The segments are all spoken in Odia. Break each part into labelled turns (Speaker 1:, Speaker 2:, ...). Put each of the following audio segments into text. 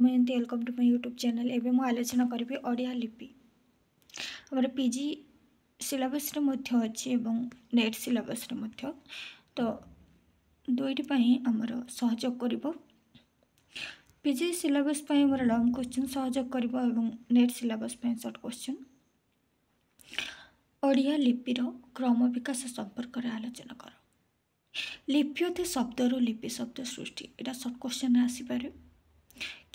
Speaker 1: Mayanti welcome to my YouTube channel. एवं मु आलोचना करी ओडिया लिपि आम पीजी सिलेबस अच्छी नेट सिलेबस तो दुईटी आमर सहयोग कर पीजी सिलेबस मोर लॉन्ग क्वेश्चन सहयोग कर NET syllabus short question Odia लिपिर क्रम विकास संपर्क में आलोचना कर। लिप्यते शब्दरू लिपि शब्द सृष्टि यहाँ शॉर्ट क्वेश्चन आसीपे।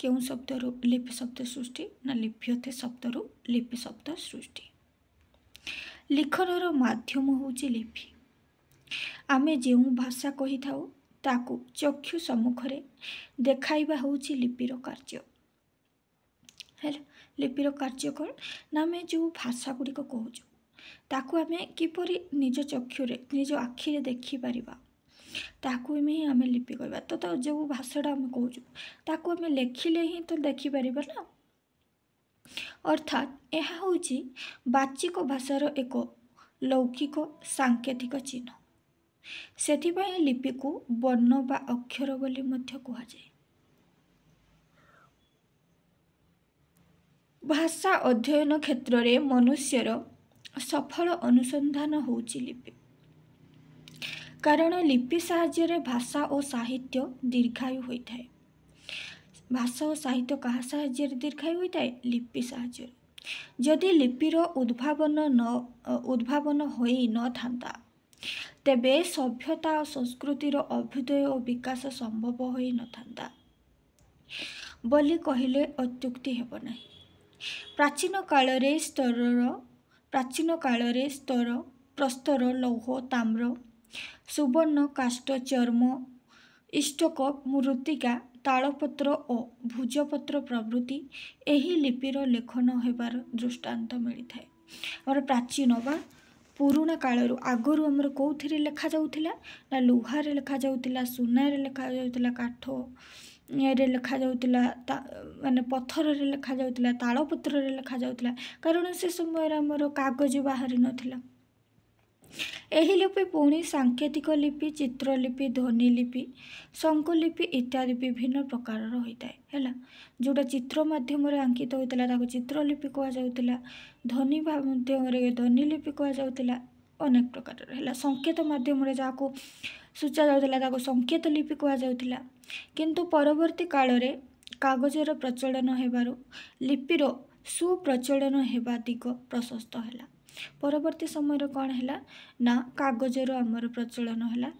Speaker 1: क्यों शब्दरू लिपि शब्द सृष्टि ना लिप्यते शब्दरू लिपि शब्द सृष्टि। लिखनर माध्यम होची लिपि। आमे जो भाषा कही थाउ ताकू चक्षु सम्मुखरे देखाइबा होची लिपिर कार्य। हेला लिपिर कार्य कौन ना आमे जो भाषा गुड़िक कहूँ ताकू आमे किपरि निज चक्षुरे निज आखिरे देखि पारिबा ताकू में आम लिपि कहवा। तो जो भाषाटा आम कहूँ ताकू आम लेखिले ही तो देखिपर ना। अर्थात यह हूँ बाचिक भाषार एक लौकिक सांकेतिक चिन्ह। सेथिपाई लिपि को वर्ण बा अक्षर बोली मध्य कहुए। भाषा अध्ययन क्षेत्र में मनुष्यर सफल अनुसंधान होची लिपि। कारण लिपि साहाय्य भाषा और साहित्य दीर्घायु होता है। भाषा और साहित्य क्या साहाय्य दीर्घायु होता है? लिपि साहाय्य। जदि लिपिर उद्भावन होई न थांता तेबे सभ्यता और संस्कृतिर अभ्युदय और विकास संभव होई न थांता बोली कहिले अत्युक्ति हेब नहीं। प्राचीन काल प्रस्तर लौह ताम्र सुवर्ण काष्ठ चर्म इष्टक मृत्तिका तालपत्र और भुजपत्र प्रभृति एही लिपिर लेखन हेबार दृष्टांत मिलता है। और प्राचीन बा पुराणा कालरू आगरू आमर कौथिरे लेखा जाउथिला ना लुहारे लेखा जाउथिला सुनारे लेखा जाउथिला काठ रे लेखा जाउथिला माने पत्थर रे लेखा जाउथिला तालपत्र रे लेखा जाउथिला। कारण से समय आमर कागज बाहरी नथिला। एही लिपि पुणी सांकेतिक लिपि चित्रलिपि ध्वनि लिपि शंकुलिपि इत्यादि विभिन्न प्रकार होता है। जोटा चित्र माध्यम आंकित होता है चित्रलिपि कहुला। ध्वनि माध्यम ध्वनि लिपि कहुला। अनेक प्रकार है। संकेत माध्यम जहाँ सूचा जाता संकेत लिपि कहुला। किंतु परवर्ती काल रे कागजर प्रचलन हेबारु लिपिर सुप्रचलन हेबा दिग प्रशस्त है। परवर्ती समय कौन है ना कागजर आमर प्रचलन है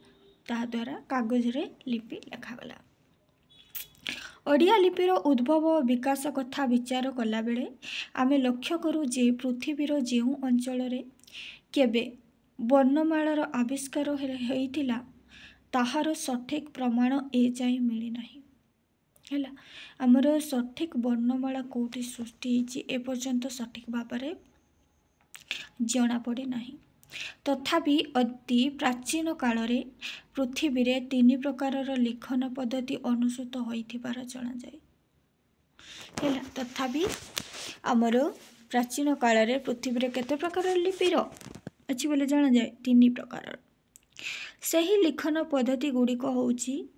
Speaker 1: ताद्वारा कागज रे लिपि लेखागला। ओडिया लिपिर उद्भव और विकास कथा विचार कला बेले आमे लक्ष्य करू जे पृथ्वीर जेउ अंचल रे केबे वर्णमालार आविष्कार होइतिला ताहार सठिक प्रमाण ए जाए मिली नहीं। हैला आमर सठिक वर्णमाला कोठी सृष्टि होइछि ए पर्यंत सठिक भाव में जना पड़े नहीं। तथापि अति प्राचीन काल रे पृथ्वी रे 3 प्रकार लिखन पद्धति अनुसूत होइथिबार जणा जाए। हैला तथापि आमर प्राचीन काल रे पृथ्वी रे केते प्रकार लिपिर अछि बोले जणा जाए 3 प्रकार। सही लिखन पद्धति गुड़िक होउछि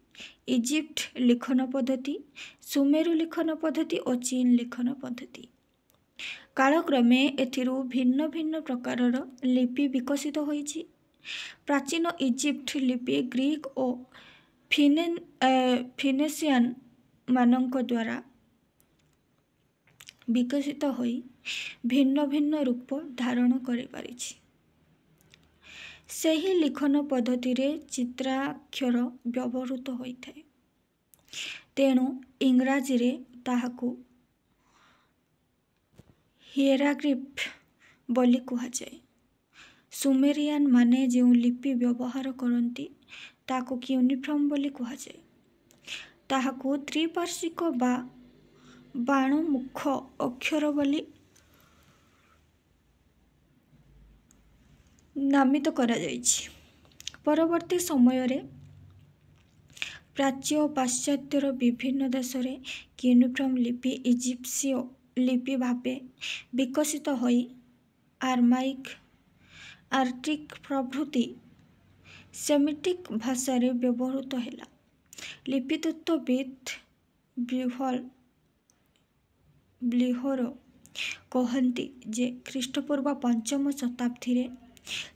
Speaker 1: इजिप्ट लिखन पद्धति सुमेरु लिखन पद्धति और चीन लिखन पद्धति। कालक्रमे एथिरु भिन्न भिन्न प्रकार लिपि विकसित होइछि। प्राचीन इजिप्ट लिपि ग्रीक और फिनेशियन मानक द्वारा विकसित होई भिन्न भिन्न रूप धारण करि पारिछि। सही लिखन पद्धति रे चित्राक्षर व्यवहृत होता है। तेणु इंग्राजी रे ताहाकू हिएराग्लिफ बोली कहुए। सुमेरियन माने जो लिपि व्यवहार करती ताकू क्यूनिफॉर्म बोली कहुए। ताहाकू त्रिपार्श्विक बा बाणमुख अक्षर बोली नामित करा जाइछि। परवर्ती समय रे प्राच्य और पाश्चात्यर विभिन्न देश रे क्यूनिफॉर्म लिपि इजिप्सीय लिपि भावे विकसित होई आर्माइक आर्टिक प्रभृति सेमिटिक भाषा रे व्यवहृत हैला। लिपितत्वविद ब्यूहल ବ୍ଲିହର कहती जे ଖ୍ରୀଷ୍ଟପୂର୍ବ 5ମ ଶତାବ୍ଦୀରେ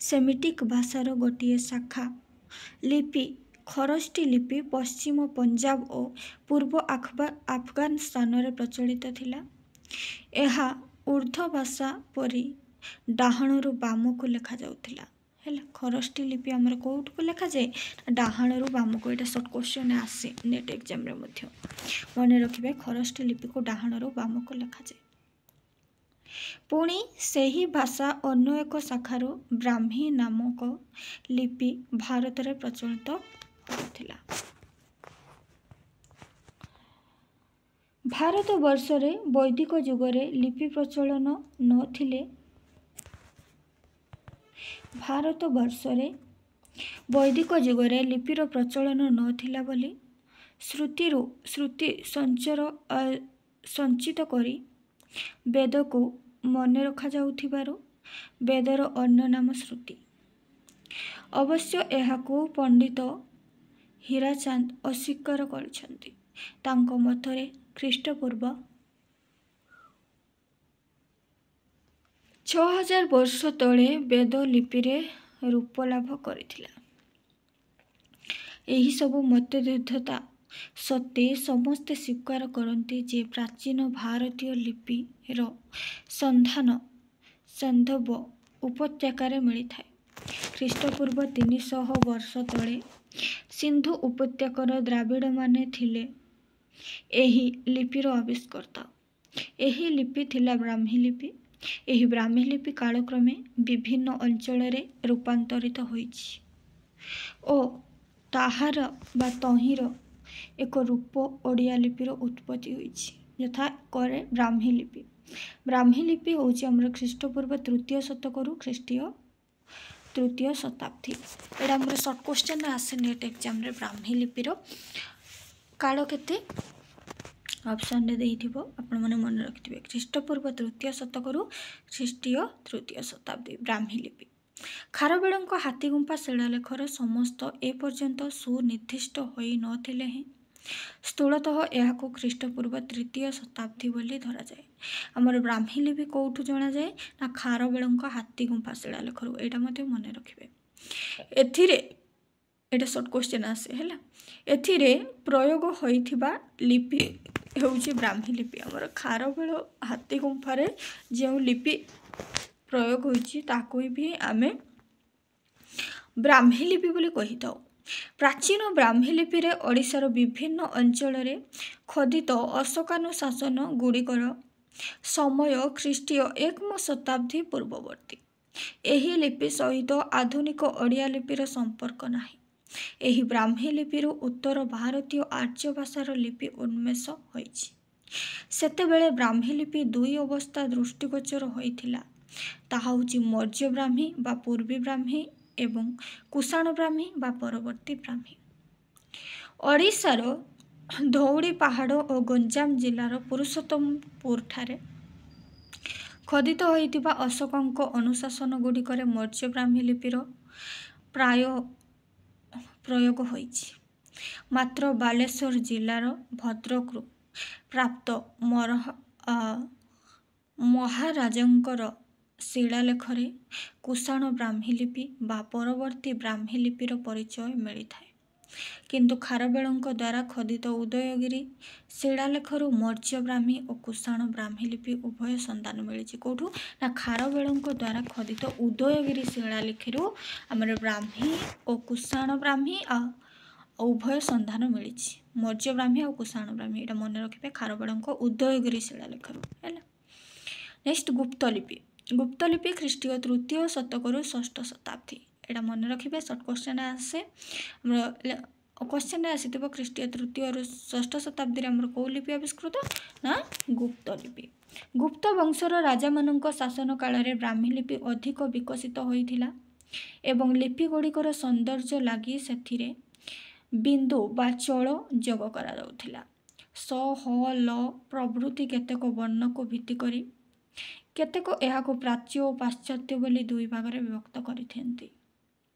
Speaker 1: ସେମିଟିକ୍ ଭାଷାର ଗୋଟିଏ ଶାଖା ଲିପି ଖରଷ୍ଟି ଲିପି ପଶ୍ଚିମ ପଞ୍ଜାବ ଓ ପୂର୍ବ ଆଫଗାନିସ୍ତାନରେ ପ୍ରଚଳିତ ଥିଲା। ଏହା ଉର୍ଦ୍ଦୁ ଭାଷା ପରି ଡାହାଣରୁ ବାମକୁ ଲେଖାଯାଉଥିଲା। ହେଲା, ଖରଷ୍ଟି ଲିପି ଆମର କେଉଁଠୁ ଲେଖାଯାଏ? ଡାହାଣରୁ ବାମକୁ। ଏଇଟା ସର୍ଟ କ୍ୱେଶ୍ଚନ୍ ଆସେ ନେଟ୍ ଏକ୍ଜାମରେ ମଧ୍ୟ ମନେ ରଖିବେ, ଖରଷ୍ଟି ଲିପିକୁ ଡାହାଣରୁ ବାମକୁ ଲେଖାଯାଏ। ପୁଣି ସେହି ଭାଷା ଅନ୍ୟ ଏକ ଶାଖାରୁ ବ୍ରାହ୍ମୀ ନାମକ ଲିପି ଭାରତରେ ପ୍ରଚଳିତ ହୋଇଥିଲା। ଭାରତବର୍ଷରେ ବୈଦିକ ଯୁଗରେ ଲିପି ପ୍ରଚଳନ ନଥିଲେ ଭାରତବର୍ଷରେ ବୈଦିକ ଯୁଗରେ ଲିପିର ପ୍ରଚଳନ ନଥିଲା ବୋଲି ଶ୍ରୁତି ସଞ୍ଚିତ କରି ବେଦକୁ ମନେ ରଖାଯାଉଥିବାରୁ ବେଦର ଅନ୍ୟ ନାମ ଶ୍ରୁତି। ଅବଶ୍ୟ ଏହାକୁ ପଣ୍ଡିତ ହୀରାଚାନ୍ଦ ଅସ୍ୱୀକାର କରିଛନ୍ତି। ତାଙ୍କ ମତରେ ଖ୍ରୀଷ୍ଟପୂର୍ବ 6000 ବର୍ଷ ତଳେ ବେଦ ଲିପିରେ ରୂପ ଲାଭ କରିଥିଲା। ଏହିସବୁ ମତଭେଦତା ସତ୍ତ୍ୱେ ସମସ୍ତେ ସ୍ୱୀକାର କରନ୍ତି ଯେ ପ୍ରାଚୀନ ଭାରତୀୟ ଲିପିର ସନ୍ଧାନ ସିନ୍ଧୁ ଉପତ୍ୟକାରେ ମିଳିଥାଏ। ଖ୍ରୀଷ୍ଟପୂର୍ବ 300 ବର୍ଷ ତଳେ ସିନ୍ଧୁ ଉପତ୍ୟକାର ଦ୍ରାବିଡ଼ମାନେ ଥିଲେ ଏହି ଲିପିର ଆବିଷ୍କର୍ତ୍ତା। ଏହି ଲିପି ଥିଲା ବ୍ରାହ୍ମୀ ଲିପି। ଏହି ବ୍ରାହ୍ମୀ ଲିପି କାଳକ୍ରମେ ବିଭିନ୍ନ ଅଞ୍ଚଳରେ ରୂପାନ୍ତରିତ ହୋଇଛି ଓ ତାହାର ବା ତହିଁର ଏକ ରୂପ ଓଡ଼ିଆ ଲିପିର ଉତ୍ପତ୍ତି ହୋଇଛି, ଯଥା କରେ ବ୍ରାହ୍ମୀ ଲିପି। ବ୍ରାହ୍ମୀ ଲିପି ହେଉଛି ଆମର ଖ୍ରୀଷ୍ଟପୂର୍ବ 3ୟ ଶତକରୁ ଖ୍ରୀଷ୍ଟୀୟ 3ୟ ଶତାବ୍ଦୀ। ଏଇଟା ଆମର ସର୍ଟ କ୍ୱେଶ୍ଚନ୍ ଆସେ ନେଟ୍ ଏକ୍ଜାମରେ। ବ୍ରାହ୍ମୀ ଲିପିର କାଳ କେତେ ଅପସନ୍ରେ ଦେଇଥିବ, ଆପଣମାନେ ମନେ ରଖିଥିବେ। ଖ୍ରୀଷ୍ଟପୂର୍ବ 3ୟ ଶତକରୁ ଖ୍ରୀଷ୍ଟୀୟ 3ୟ ଶତାବ୍ଦୀ ବ୍ରାହ୍ମୀ ଲିପି। ଖାରବେଳଙ୍କ ହାତୀଗୁମ୍ଫା ଶିଳାଲେଖର ସମସ୍ତ ଏପର୍ଯ୍ୟନ୍ତ ସୁନିର୍ଦ୍ଦିଷ୍ଟ ହୋଇନଥିଲେ ହେଁ ସ୍ଥୂଳତଃ ଏହାକୁ ଖ୍ରୀଷ୍ଟପୂର୍ବ 3ୟ ଶତାବ୍ଦୀ ବୋଲି ଧରାଯାଏ। ଆମର ବ୍ରାହ୍ମୀ ଲିପି କେଉଁଠୁ ଜଣାଯାଏ? ନା ଖାରବେଳଙ୍କ ହାତୀଗୁମ୍ଫା ଶିଳାଲେଖରୁ। ଏଇଟା ମଧ୍ୟ ମନେ ରଖିବେ। ଏଥିରେ ଏଇଟା ସର୍ଟ କ୍ୱେଶ୍ଚନ୍ ଆସେ। ହେଲା, ଏଥିରେ ପ୍ରୟୋଗ ହୋଇଥିବା ଲିପି ହେଉଛି ବ୍ରାହ୍ମୀ ଲିପି। ଆମର ଖାରବେଳ ହାତୀଗୁମ୍ଫାରେ ଯେଉଁ ଲିପି ପ୍ରୟୋଗ ହୋଇଛି ତାକୁ ବି ଆମେ ବ୍ରାହ୍ମୀ ଲିପି ବୋଲି କହିଥାଉ। ପ୍ରାଚୀନ ବ୍ରାହ୍ମୀ ଲିପିରେ ଓଡ଼ିଶାର ବିଭିନ୍ନ ଅଞ୍ଚଳରେ ଖୋଦିତ ଅଶୋକାନୁଶାସନ ଗୁଡ଼ିକର ସମୟ ଖ୍ରୀଷ୍ଟୀୟ 1ମ ଶତାବ୍ଦୀ ପୂର୍ବବର୍ତ୍ତୀ। ଏହି ଲିପି ସହିତ ଆଧୁନିକ ଓଡ଼ିଆ ଲିପିର ସମ୍ପର୍କ ନାହିଁ। ଏହି ବ୍ରାହ୍ମୀ ଲିପିରୁ ଉତ୍ତର ଭାରତୀୟ ଆର୍ଯ୍ୟ ଭାଷାର ଲିପି ଉନ୍ମେଷ ହୋଇଛି। ସେତେବେଳେ ବ୍ରାହ୍ମୀ ଲିପି ଦୁଇ ଅବସ୍ଥା ଦୃଷ୍ଟିଗୋଚର ହୋଇଥିଲା। ତାହା ହେଉଛି ମୌର୍ଯ୍ୟ ବ୍ରାହ୍ମୀ ବା ପୂର୍ବୀ ବ୍ରାହ୍ମୀ ଏବଂ କୁଷାଣ ବ୍ରାହ୍ମୀ ବା ପରବର୍ତ୍ତୀ ବ୍ରାହ୍ମୀ। ଓଡ଼ିଶାର ଧଉଳି ପାହାଡ଼ ଓ ଗଞ୍ଜାମ ଜିଲ୍ଲାର ପୁରୁଷୋତ୍ତମପୁରଠାରେ ଖୋଦିତ ହୋଇଥିବା ଅଶୋକଙ୍କ ଅନୁଶାସନ ଗୁଡ଼ିକରେ ମୌର୍ଯ୍ୟ ବ୍ରାହ୍ମୀ ଲିପିର ପ୍ରୟୋଗ ହୋଇଛି। ମାତ୍ର ବାଲେଶ୍ୱର ଜିଲ୍ଲାର ଭଦ୍ରକରୁ ପ୍ରାପ୍ତ ମହାରାଜଙ୍କର ଶିଳାଲେଖରେ କୁଷାଣ ବ୍ରାହ୍ମୀ ଲିପି ବା ପରବର୍ତ୍ତୀ ବ୍ରାହ୍ମୀ ଲିପିର ପରିଚୟ ମିଳିଥାଏ। କିନ୍ତୁ ଖାରବେଳଙ୍କ ଦ୍ୱାରା ଖୋଦିତ ଉଦୟଗିରି ଶିଳାଲେଖରୁ ମୌର୍ଯ୍ୟ ବ୍ରାହ୍ମୀ ଓ କୁଷାଣ ବ୍ରାହ୍ମୀ ଲିପି ଉଭୟ ସନ୍ଧାନ ମିଳିଛି। କେଉଁଠୁ? ନା ଖାରବେଳଙ୍କ ଦ୍ୱାରା ଖୋଦିତ ଉଦୟଗିରି ଶିଳାଲେଖରୁ ଆମର ବ୍ରାହ୍ମୀ ଓ କୁଷାଣ ବ୍ରାହ୍ମୀ ଉଭୟ ସନ୍ଧାନ ମିଳିଛି। ମୌର୍ଯ୍ୟ ବ୍ରାହ୍ମୀ ଆଉ କୁଷାଣ ବ୍ରାହ୍ମୀ, ଏଇଟା ମନେ ରଖିବେ ଖାରବେଳଙ୍କ ଉଦୟଗିରି ଶିଳାଲେଖରୁ। ହେଲା, ନେକ୍ସଟ ଗୁପ୍ତଲିପି। ଗୁପ୍ତଲିପି ଖ୍ରୀଷ୍ଟୀୟ 3ୟ ଶତକରୁ 6ଠ ଶତାବ୍ଦୀ। ଏଇଟା ମନେ ରଖିବେ, ସର୍ଟ କ୍ୱେଶ୍ଚନ୍ ଆସେ। ଆମର କ୍ୱେଶ୍ଚନ୍ରେ ଆସିଥିବ ଖ୍ରୀଷ୍ଟୀୟ 3ୟରୁ 6ଠ ଶତାବ୍ଦୀରେ ଆମର କେଉଁ ଲିପି ଆବିଷ୍କୃତ? ନା ଗୁପ୍ତଲିପି। ଗୁପ୍ତ ବଂଶର ରାଜାମାନଙ୍କ ଶାସନ କାଳରେ ବ୍ରାହ୍ମୀ ଲିପି ଅଧିକ ବିକଶିତ ହୋଇଥିଲା ଏବଂ ଲିପି ଗୁଡ଼ିକର ସୌନ୍ଦର୍ଯ୍ୟ ଲାଗି ସେଥିରେ ବିନ୍ଦୁ ବା ଚଳ ଯୋଗ କରାଯାଉଥିଲା। ସ, ହ, ଲ ପ୍ରଭୃତି କେତେକ ବର୍ଣ୍ଣକୁ ଭିତ୍ତି କରି କେତେକ ଏହାକୁ ପ୍ରାଚ୍ୟ ଓ ପାଶ୍ଚାତ୍ୟ ବୋଲି ଦୁଇ ଭାଗରେ ବିଭକ୍ତ କରିଥାନ୍ତି।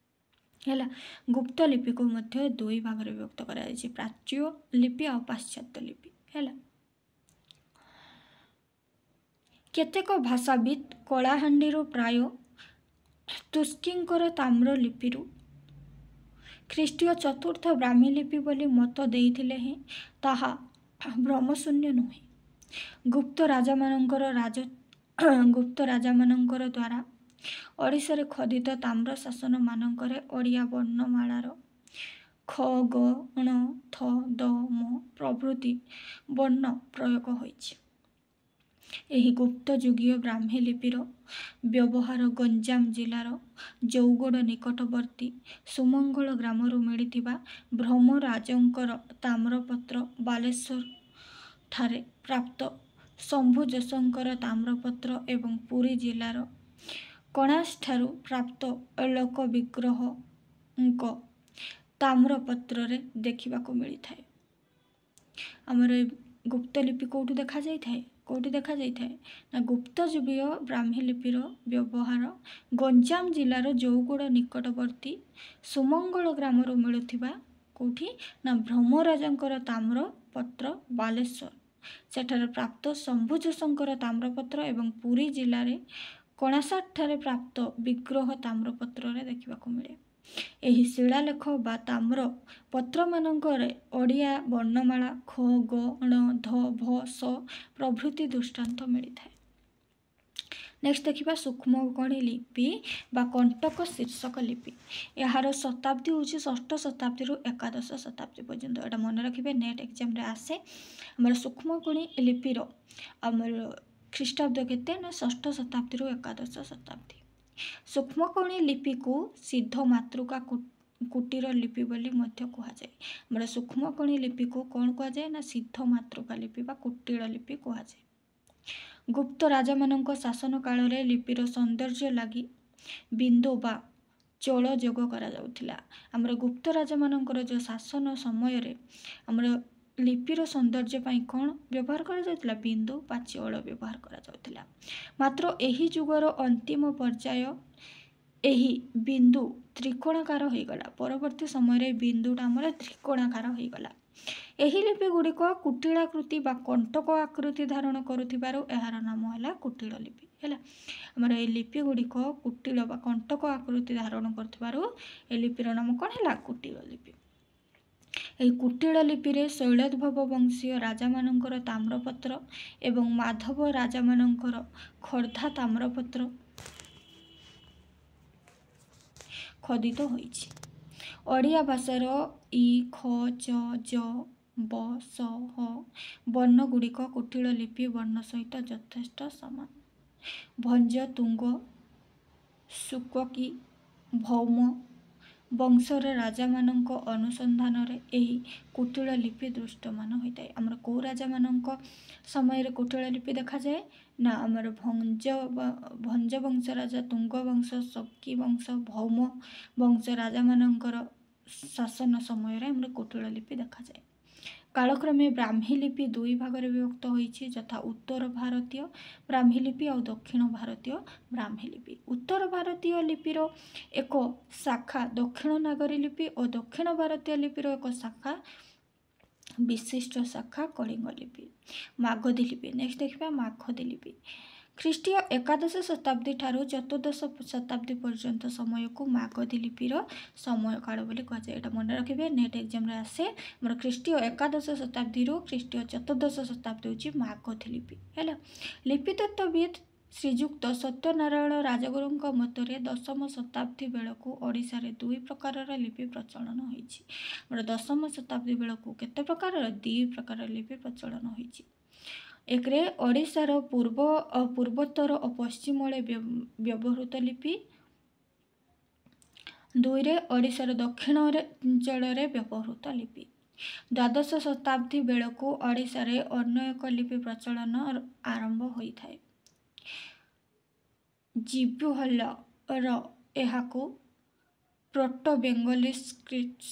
Speaker 1: ହେଲା, ଗୁପ୍ତ ଲିପିକୁ ମଧ୍ୟ ଦୁଇ ଭାଗରେ ବିଭକ୍ତ କରାଯାଇଛି, ପ୍ରାଚ୍ୟ ଲିପି ଆଉ ପାଶ୍ଚାତ୍ୟ ଲିପି। ହେଲା, କେତେକ ଭାଷାବିତ୍ କଳାହାଣ୍ଡିରୁ ପ୍ରାୟ ତୁସ୍କିଙ୍କର ତାମ୍ର ଲିପିରୁ ଖ୍ରୀଷ୍ଟୀୟ ଚତୁର୍ଥ ବ୍ରାହ୍ମୀ ଲିପି ବୋଲି ମତ ଦେଇଥିଲେ ହେଁ ତାହା ଭ୍ରମଶୂନ୍ୟ ନୁହେଁ। ଗୁପ୍ତ ରାଜାମାନଙ୍କର ଦ୍ୱାରା ଓଡ଼ିଶାରେ ଖୋଦିତ ତାମ୍ର ଶାସନମାନଙ୍କରେ ଓଡ଼ିଆ ବର୍ଣ୍ଣମାଳାର ଖ ଗ ଣ ଥ ଦ ମ ପ୍ରଭୃତି ବର୍ଣ୍ଣ ପ୍ରୟୋଗ ହୋଇଛି। ଏହି ଗୁପ୍ତଯୁଗୀୟ ବ୍ରାହ୍ମୀ ଲିପିର ବ୍ୟବହାର ଗଞ୍ଜାମ ଜିଲ୍ଲାର ଜଉଗଡ଼ ନିକଟବର୍ତ୍ତୀ ସୁମଙ୍ଗଳ ଗ୍ରାମରୁ ମିଳିଥିବା ଭ୍ରମରାଜଙ୍କର ତାମ୍ରପତ୍ର, ବାଲେଶ୍ୱର ଠାରେ ପ୍ରାପ୍ତ ଶମ୍ଭୁ ଯୋଶଙ୍କର ତାମ୍ରପତ୍ର ଏବଂ ପୁରୀ ଜିଲ୍ଲାର କଣାସଠାରୁ ପ୍ରାପ୍ତ ଲୋକବିଗ୍ରହଙ୍କ ତାମ୍ରପତ୍ରରେ ଦେଖିବାକୁ ମିଳିଥାଏ। ଆମର ଏ ଗୁପ୍ତଲିପି କେଉଁଠି ଦେଖାଯାଇଥାଏ ନା ଗୁପ୍ତଯୁଗୀୟ ବ୍ରାହ୍ମୀ ଲିପିର ବ୍ୟବହାର ଗଞ୍ଜାମ ଜିଲ୍ଲାର ଜଉଗଡ଼ ନିକଟବର୍ତ୍ତୀ ସୁମଙ୍ଗଳ ଗ୍ରାମରୁ ମିଳୁଥିବା କେଉଁଠି ନା ଭ୍ରମରାଜଙ୍କର ତାମ୍ରପତ୍ର, ବାଲେଶ୍ୱର ସେଠାରେ ପ୍ରାପ୍ତ ଶମ୍ଭୁ ଯୋଶଙ୍କର ତାମ୍ରପତ୍ର ଏବଂ ପୁରୀ ଜିଲ୍ଲାରେ କଣାସଠାରେ ପ୍ରାପ୍ତ ବିଗ୍ରହ ତାମ୍ରପତ୍ରରେ ଦେଖିବାକୁ ମିଳେ। ଏହି ଶିଳାଲେଖ ବା ତାମ୍ର ପତ୍ରମାନଙ୍କରେ ଓଡ଼ିଆ ବର୍ଣ୍ଣମାଳା ଖ ଗ ଣ ଧ ଭ ସ ପ୍ରଭୃତି ଦୃଷ୍ଟାନ୍ତ ମିଳିଥାଏ। ନେକ୍ସଟ ଦେଖିବା ସୂକ୍ଷ୍ମକଣି ଲିପି ବା କଣ୍ଟକ ଶୀର୍ଷକ ଲିପି। ଏହାର ଶତାବ୍ଦୀ ହେଉଛି ଷଷ୍ଠ ଶତାବ୍ଦୀରୁ ଏକାଦଶ ଶତାବ୍ଦୀ ପର୍ଯ୍ୟନ୍ତ। ଏଇଟା ମନେ ରଖିବେ, ନେଟ୍ ଏକ୍ଜାମରେ ଆସେ। ଆମର ସୂକ୍ଷ୍ମକଣି ଲିପିର ଆମର ଖ୍ରୀଷ୍ଟାବ୍ଦ କେତେ ନା ଷଷ୍ଠ ଶତାବ୍ଦୀରୁ ଏକାଦଶ ଶତାବ୍ଦୀ। ସୂକ୍ଷ୍ମକଣି ଲିପିକୁ ସିଦ୍ଧ ମାତୃକା କୁଟୀର ଲିପି ବୋଲି ମଧ୍ୟ କୁହାଯାଏ। ଆମର ସୂକ୍ଷ୍ମକଣି ଲିପିକୁ କ'ଣ କୁହାଯାଏ ନା ସିଦ୍ଧ ମାତୃକା ଲିପି ବା କୁଟୀର ଲିପି କୁହାଯାଏ। ଗୁପ୍ତ ରାଜାମାନଙ୍କ ଶାସନ କାଳରେ ଲିପିର ସୌନ୍ଦର୍ଯ୍ୟ ଲାଗି ବିନ୍ଦୁ ବା ଚୋଳ ଯୋଗ କରାଯାଉଥିଲା। ଆମର ଗୁପ୍ତ ରାଜାମାନଙ୍କର ଯେଉଁ ଶାସନ ସମୟରେ ଆମର ଲିପିର ସୌନ୍ଦର୍ଯ୍ୟ ପାଇଁ କ'ଣ ବ୍ୟବହାର କରାଯାଉଥିଲା? ବିନ୍ଦୁ ବା ଚୋଳ ବ୍ୟବହାର କରାଯାଉଥିଲା। ମାତ୍ର ଏହି ଯୁଗର ଅନ୍ତିମ ପର୍ଯ୍ୟାୟ ଏହି ବିନ୍ଦୁ ତ୍ରିକୋଣାକାର ହୋଇଗଲା। ପରବର୍ତ୍ତୀ ସମୟରେ ବିନ୍ଦୁଟା ଆମର ତ୍ରିକୋଣାକାର ହୋଇଗଲା। ଏହି ଲିପି ଗୁଡ଼ିକ କୁଟିଳାକୃତି ବା କଣ୍ଟକ ଆକୃତି ଧାରଣ କରୁଥିବାରୁ ଏହାର ନାମ ହେଲା କୁଟିଳ ଲିପି। ହେଲା, ଆମର ଏହି ଲିପି ଗୁଡ଼ିକ କୁଟିଳ ବା କଣ୍ଟକ ଆକୃତି ଧାରଣ କରୁଥିବାରୁ ଏ ଲିପିର ନାମ କ'ଣ ହେଲା? କୁଟିଳ ଲିପି। ଏହି କୁଟିଳ ଲିପିରେ ଶୈଳୋଦ୍ଭବ ବଂଶୀୟ ରାଜାମାନଙ୍କର ତାମ୍ରପତ୍ର ଏବଂ ମାଧବ ରାଜାମାନଙ୍କର ଖୋର୍ଦ୍ଧା ତାମ୍ରପତ୍ର ଖୋଦିତ ହୋଇଛି। ଓଡ଼ିଆ ଭାଷାର ଇ, ଖ, ଚ, ଜ, ବ, ଶ, ହ ବର୍ଣ୍ଣଗୁଡ଼ିକ କୁଟିଳ ଲିପି ବର୍ଣ୍ଣ ସହିତ ଯଥେଷ୍ଟ ସମାନ। ଭଞ୍ଜ, ତୁଙ୍ଗ, ଶୁକକି, ଭୌମ ବଂଶର ରାଜାମାନଙ୍କ ଅନୁସନ୍ଧାନରେ ଏହି କୁଟିଳ ଲିପି ଦୃଷ୍ଟମାନ ହୋଇଥାଏ। ଆମର କେଉଁ ରାଜାମାନଙ୍କ ସମୟରେ କୁଟିଳ ଲିପି ଦେଖାଯାଏ ନା ଆମର ଭଞ୍ଜ ବଂଶ ରାଜା, ତୁଙ୍ଗ ବଂଶ, ଶକି ବଂଶ, ଭୌମ ବଂଶ ରାଜାମାନଙ୍କର ଶାସନ ସମୟରେ ଆମର କୁଟିଳ ଲିପି ଦେଖାଯାଏ। କାଳକ୍ରମେ ବ୍ରାହ୍ମୀ ଲିପି ଦୁଇ ଭାଗରେ ବିଭକ୍ତ ହୋଇଛି, ଯଥା ଉତ୍ତର ଭାରତୀୟ ବ୍ରାହ୍ମୀ ଲିପି ଆଉ ଦକ୍ଷିଣ ଭାରତୀୟ ବ୍ରାହ୍ମୀ ଲିପି। ଉତ୍ତର ଭାରତୀୟ ଲିପିର ଏକ ଶାଖା ଦକ୍ଷିଣ ନାଗରୀ ଲିପି ଓ ଦକ୍ଷିଣ ଭାରତୀୟ ଲିପିର ଏକ ଶାଖା ବିଶିଷ୍ଟ ଶାଖା କଳିଙ୍ଗ ଲିପି। ମାଗଧୀ ଲିପି। ନେକ୍ସଟ ଦେଖିବା ମାଗଧୀ ଲିପି। ଖ୍ରୀଷ୍ଟୀୟ ଏକାଦଶ ଶତାବ୍ଦୀ ଠାରୁ ଚତୁର୍ଦ୍ଦଶ ଶତାବ୍ଦୀ ପର୍ଯ୍ୟନ୍ତ ସମୟକୁ ମାଗଧୀ ଲିପିର ସମୟକାଳ ବୋଲି କୁହାଯାଏ। ଏଇଟା ମନେ ରଖିବେ, ନେଟ୍ ଏକ୍ଜାମରେ ଆସେ। ଆମର ଖ୍ରୀଷ୍ଟୀୟ ଏକାଦଶ ଶତାବ୍ଦୀରୁ ଖ୍ରୀଷ୍ଟୀୟ ଚତୁର୍ଦ୍ଦଶ ଶତାବ୍ଦୀ ହେଉଛି ମାଗଧୀ ଲିପି। ହେଲା, ଲିପିତତ୍ତ୍ୱବିତ୍ ଶ୍ରୀଯୁକ୍ତ ସତ୍ୟନାରାୟଣ ରାଜଗୁରୁଙ୍କ ମତରେ ଦଶମ ଶତାବ୍ଦୀ ବେଳକୁ ଓଡ଼ିଶାରେ ଦୁଇ ପ୍ରକାରର ଲିପି ପ୍ରଚଳନ ହୋଇଛି। ଆମର ଦଶମ ଶତାବ୍ଦୀ ବେଳକୁ କେତେ ପ୍ରକାରର? ଦୁଇ ପ୍ରକାର ଲିପି ପ୍ରଚଳନ ହୋଇଛି। ଏକରେ ଓଡ଼ିଶାର ପୂର୍ବୋତ୍ତର ଓ ପଶ୍ଚିମରେ ବ୍ୟବହୃତ ଲିପି। ଦୁଇରେ ଓଡ଼ିଶାର ଦକ୍ଷିଣ ଅଞ୍ଚଳରେ ବ୍ୟବହୃତ ଲିପି। ଦ୍ୱାଦଶ ଶତାବ୍ଦୀ ବେଳକୁ ଓଡ଼ିଶାରେ ଅନ୍ୟ ଏକ ଲିପି ପ୍ରଚଳନ ଆରମ୍ଭ ହୋଇଥାଏ। ଜିବୁହଲର ଏହାକୁ ପ୍ରୋଟୋ ବେଙ୍ଗଲୀ ସ୍କ୍ରିପ୍ଟ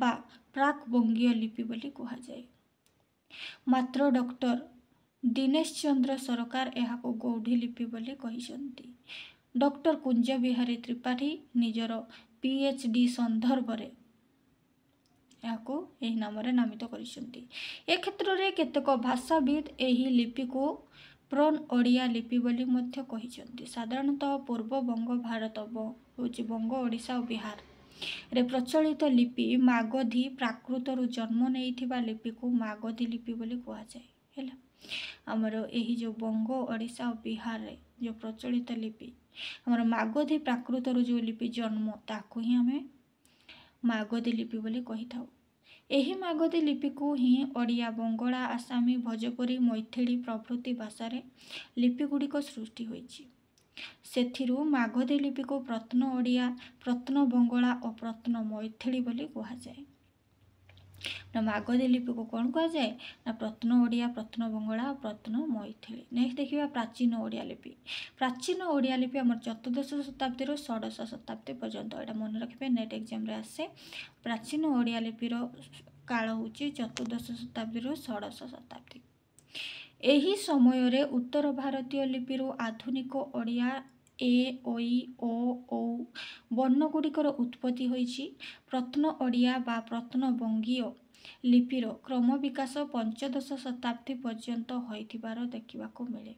Speaker 1: ବା ପ୍ରାକ୍ ବଙ୍ଗୀୟ ଲିପି ବୋଲି କୁହାଯାଏ। ମାତ୍ର ଡକ୍ଟର ଦୀନେଶ ଚନ୍ଦ୍ର ସରକାର ଏହାକୁ ଗୌଢ଼ୀ ଲିପି ବୋଲି କହିଛନ୍ତି। ଡକ୍ଟର କୁଞ୍ଜ ବିହାରୀ ତ୍ରିପାଠୀ ନିଜର PhD ସନ୍ଦର୍ଭରେ ଏହାକୁ ଏହି ନାମରେ ନାମିତ କରିଛନ୍ତି। ଏ କ୍ଷେତ୍ରରେ କେତେକ ଭାଷାବିତ୍ ଏହି ଲିପିକୁ प्रन ओडिया लिपि बोली मध्य कहिसेंती। साधारणतः पूर्व बंग भारत होची बंग ओडिशा और बिहार रे प्रचलित लिपि मागधी प्राकृत रु जन्म नेइथिबा लिपि को मागधी लिपि बोली कहा जाए हैला। हमर एही जो बंग ओडिशा और बिहार रे जो प्रचलित लिपि हमर मागधी प्राकृत रु जो लिपि जन्म ताकू ही हमें मागधी लिपि बोली कहि थाउ। एही मागधी लिपि को ही ओडिया बंगला आसामी भोजपुरी मैथिली प्रभृति भाषा रे लिपि गुड़िक सृष्टि होइछि। सेथिरु मागधी लिपि को प्रत्न ओडिया प्रत्न बंगला और प्रत्न मैथिली बोली कहा जाए। ना मागधी लिपि को कौन कहा जाए ना प्रत्न ओडिया प्रत्न बंगला और प्रत्न मैथिली। नेक्स्ट देखिबा प्राचीन ओडिया लिपि। प्राचीन ओडिया लिपि हमर 14 शताब्दी रो 16 शताब्दी पर्यंत एटा मन रखिबे नेट एग्जाम रे आसे। प्राचीन ओडिया लिपि रो काल होची 14 शताब्दी रो 16 शताब्दी। एही समय रे उत्तर भारतीय लिपि रो आधुनिक ओडिया ए ओई ओ औ वर्ण गुड़िकर उत्पत्ति होइछि। प्रत्न ओडिया बा प्रत्न बंगीय लिपिर क्रम विकास 15 शताब्दी पर्यंत होइथिबार देखिबाको मिले।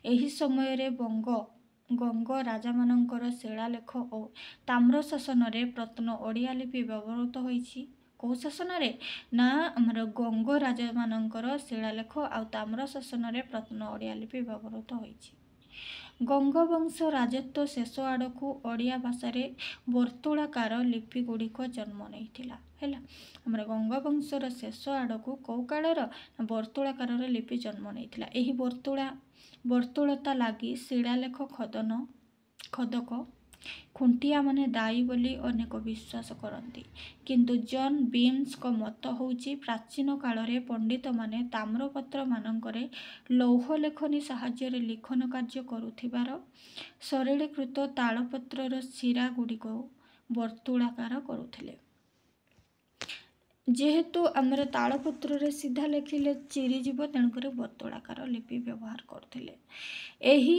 Speaker 1: एही समय रे गंग राजा मानकर शिलालेख और ताम्र शासन रे प्रत्न ओडिया लिपि व्यवहृत होइछि। को शासन रे ना हमर गंग राजा मानकर शिलालेख और ताम्र शासन रे प्रत्न ओडिया लिपि व्यवहृत होइछि। गंग वंश राजत्व शेष आड़कू ओडिया भाषा रे वर्तुलाकार लिपि गुड़िक जन्म नेइथिला हैला। हमर गंग वंशर शेष आड़कू कौ कालर वर्तुलाकार लिपि जन्म नेइथिला। एही वर्तुलता लागी शिलालेख खदक खुंटिया माने दायी बोली अनेक विश्वास करती। किंतु जॉन बीम्स को मत होउची प्राचीन काल रे पंडित माने ताम्रपत्र मानकरे लौह लेखनी साहाय्य रे लिखन कार्य करुथिबार सरलीकृत तालपत्रर शिरा गुड़िक वर्तुलाकार करुथिले। जेहेतु आमर तालपत्र रे सीधा लेखिले चिरी जीव तेणुकर वर्तुलाकार लिपि व्यवहार करथिले। एही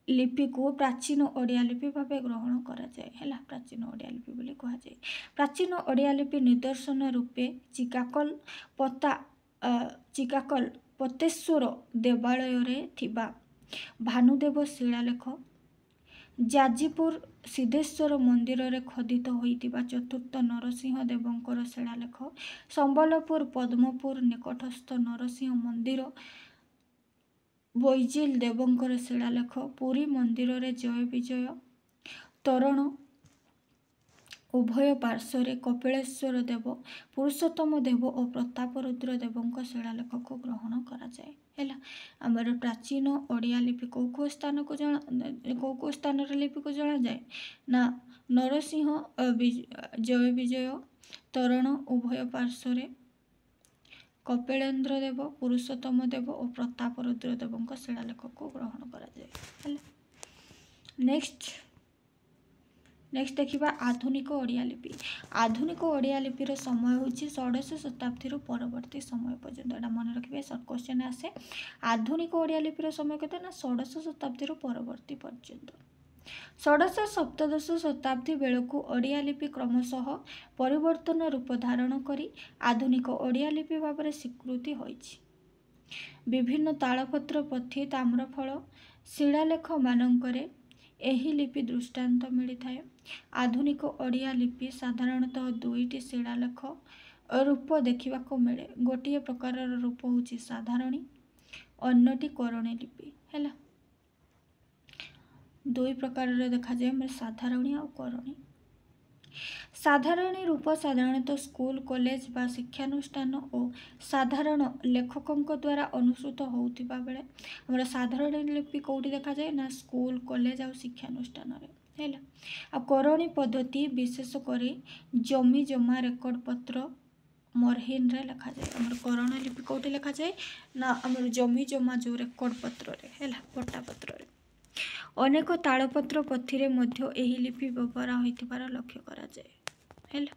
Speaker 1: लिपि को प्राचीन ओडिया लिपि भावे ग्रहण करा जाए हैला। प्राचीन ओडिया लिपि बोली कहा जाए। प्राचीन ओडिया लिपि निदर्शन रूपे चिकाकल पतेश्वर देवालय रे थिबा भानुदेव शिलालेख, जाजीपुर सिद्धेश्वर मंदिर रे खोदित होइतिबा चतुर्थ नरसिंह देवंकर शिलालेख, संबलपुर पद्मपुर निकटस्थ नरसिंह मंदिर बैजिल देवंकर शिलालेख, पुरी मंदिर रे जय विजय तोरण उभय पार्श्व कपिलेश्वर देव पुरुषोत्तम देव और प्रतापरुद्र देवंक शिलालेख को ग्रहण करा जाए हैला। आमर प्राचीन ओडिया लिपि को स्थान को को स्थान रे लिपि को जना जाए ना नरसिंह जय विजय तोरण उभय पार्श्व कपिलेन्द्र देव पुरुषोत्तम देव और प्रतापरुद्र देवंक शिलालेख को ग्रहण करा जाए हैला। नेक्स्ट देखिबा आधुनिक ओडिया लिपि। आधुनिक ओडिया लिपिर समय होची 16 शताब्दी रो परवर्ती समय पर्यंत। एटा मन रखिबे शॉर्ट क्वेश्चन आसे। आधुनिक ओडिया लिपिर समय केते ना 16 शताब्दी रो परवर्ती पर्यंत। 16-17 शताब्दी बेलकू ओडिया लिपि क्रमशः परिवर्तन रूप धारण करी आधुनिक ओडिया लिपि भाव स्वीकृति होइछि। विभिन्न तालपत्र पोथी ताम्रफल शिलालेख मानकरे एही लिपि दृष्टांत मिलता है। आधुनिक ओडिया लिपि साधारणतः 2टी शिलालेख रूप देखा मिले। गोटे प्रकार रूप होची साधारणी अन्यटी करणी लिपि हैला। 2 प्रकार देखा जाए साधारणी और करणी। साधारणी रूप साधारणतः स्कूल कॉलेज बा शिक्षानुष्ठान और साधारण लेखकों द्वारा अनुसृत होउथिबा बेले हमर साधारण लिपि कोठी देखा जाए ना स्कूल कॉलेज और शिक्षानुष्ठान रे हैला। आ करणी पद्धति विशेष करी जमी जमा रेकर्ड पत्र मरहिन रे लिखा जाए। हमर करण लिपि कोठी लिखा जाए ना हमर जमी जमा जो रेकर्ड पत्र रे हैला पट्टा पत्र रे। अनेक तालपत्र पोथी रे मध्य एही लिपि व्यवहार होइथिबार लक्ष्य करा जाए हैला।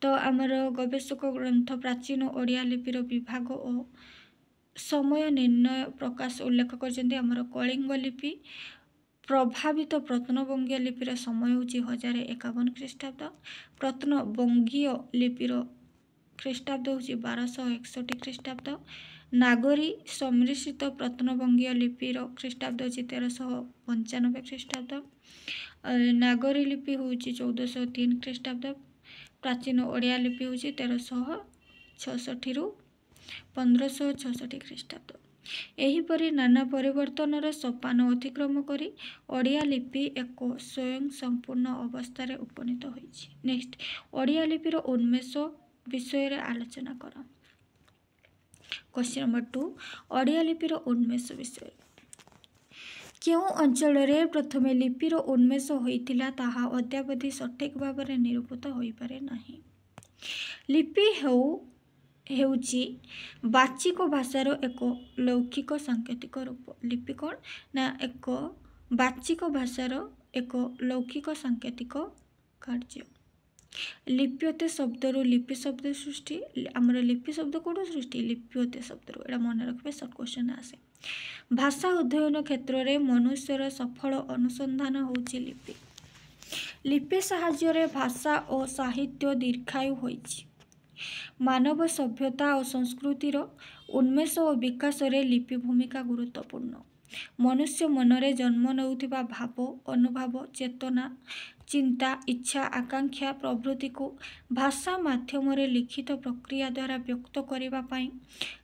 Speaker 1: तो आमर गवेषक ग्रंथ प्राचीन ओडिया लिपिर विभाग और समय निर्णय प्रकाश उल्लेख करछन्ती। आमर कलिंग लिपि प्रभावित प्रत्नबंगीय लिपिर समय होची 1051 ख्रीष्टाब्द। प्रत्नबंगीय लिपिर ख्रीष्टाब्द होची 1261 ख्रीष्टाब्द। नागरी सम्मिश्रित प्रत्नभंगीय लिपिर ख्रीष्टाब्द होची 1395 ख्रीष्टाब्द। नागरी लिपि होची 1403 ख्रीष्टाब्द। प्राचीन ओडिया लिपि होची 1366 रु 1566 ख्रीष्टाब्द। एहीपरि नाना परिवर्तनर सोपान अतिक्रम करी ओडिया लिपि एक स्वयं संपूर्ण अवस्था उपनीत होइछि। नेक्स्ट, ओडिया लिपिर उन्मेष विषय रे आलोचना कर। क्वेश्चन नंबर 2, ओडिया लिपिर उन्मेष विषय। केउ अंचल रे प्रथमे लिपिर उन्मेष होइतिला ताहा अद्यावधि सठिक भाବରେ निरूपित होई पारे नाही। लिपि हेउची बाचिक भाषार एक लौकिक सांकेतिक रूप। लिपि कौन ना एक बाचिक भाषार एक लौकिक सांकेतिक कार्य। लिप्यते शब्दरू लिपि शब्द सृष्टि। आमर लिपि शब्द कौन सृष्टि? लिप्यते शब्दरू। एटा मन रखबे, शॉर्ट क्वेश्चन आसे। भाषा अध्ययन क्षेत्र में मनुष्यर सफल अनुसंधान होची लिपि। लिपि साहाय्य रे भाषा और साहित्य दीर्घायु होइछि। मानव सभ्यता और संस्कृतिर उन्मेष और विकास रे लिपि भूमिका गुरुत्वपूर्ण। मनुष्य मनरे जन्म नेउथिबा भाव, अनुभव, चेतना, चिंता, इच्छा, आकांक्षा प्रभृति को भाषा माध्यम रे लिखित प्रक्रिया द्वारा व्यक्त करिबा पई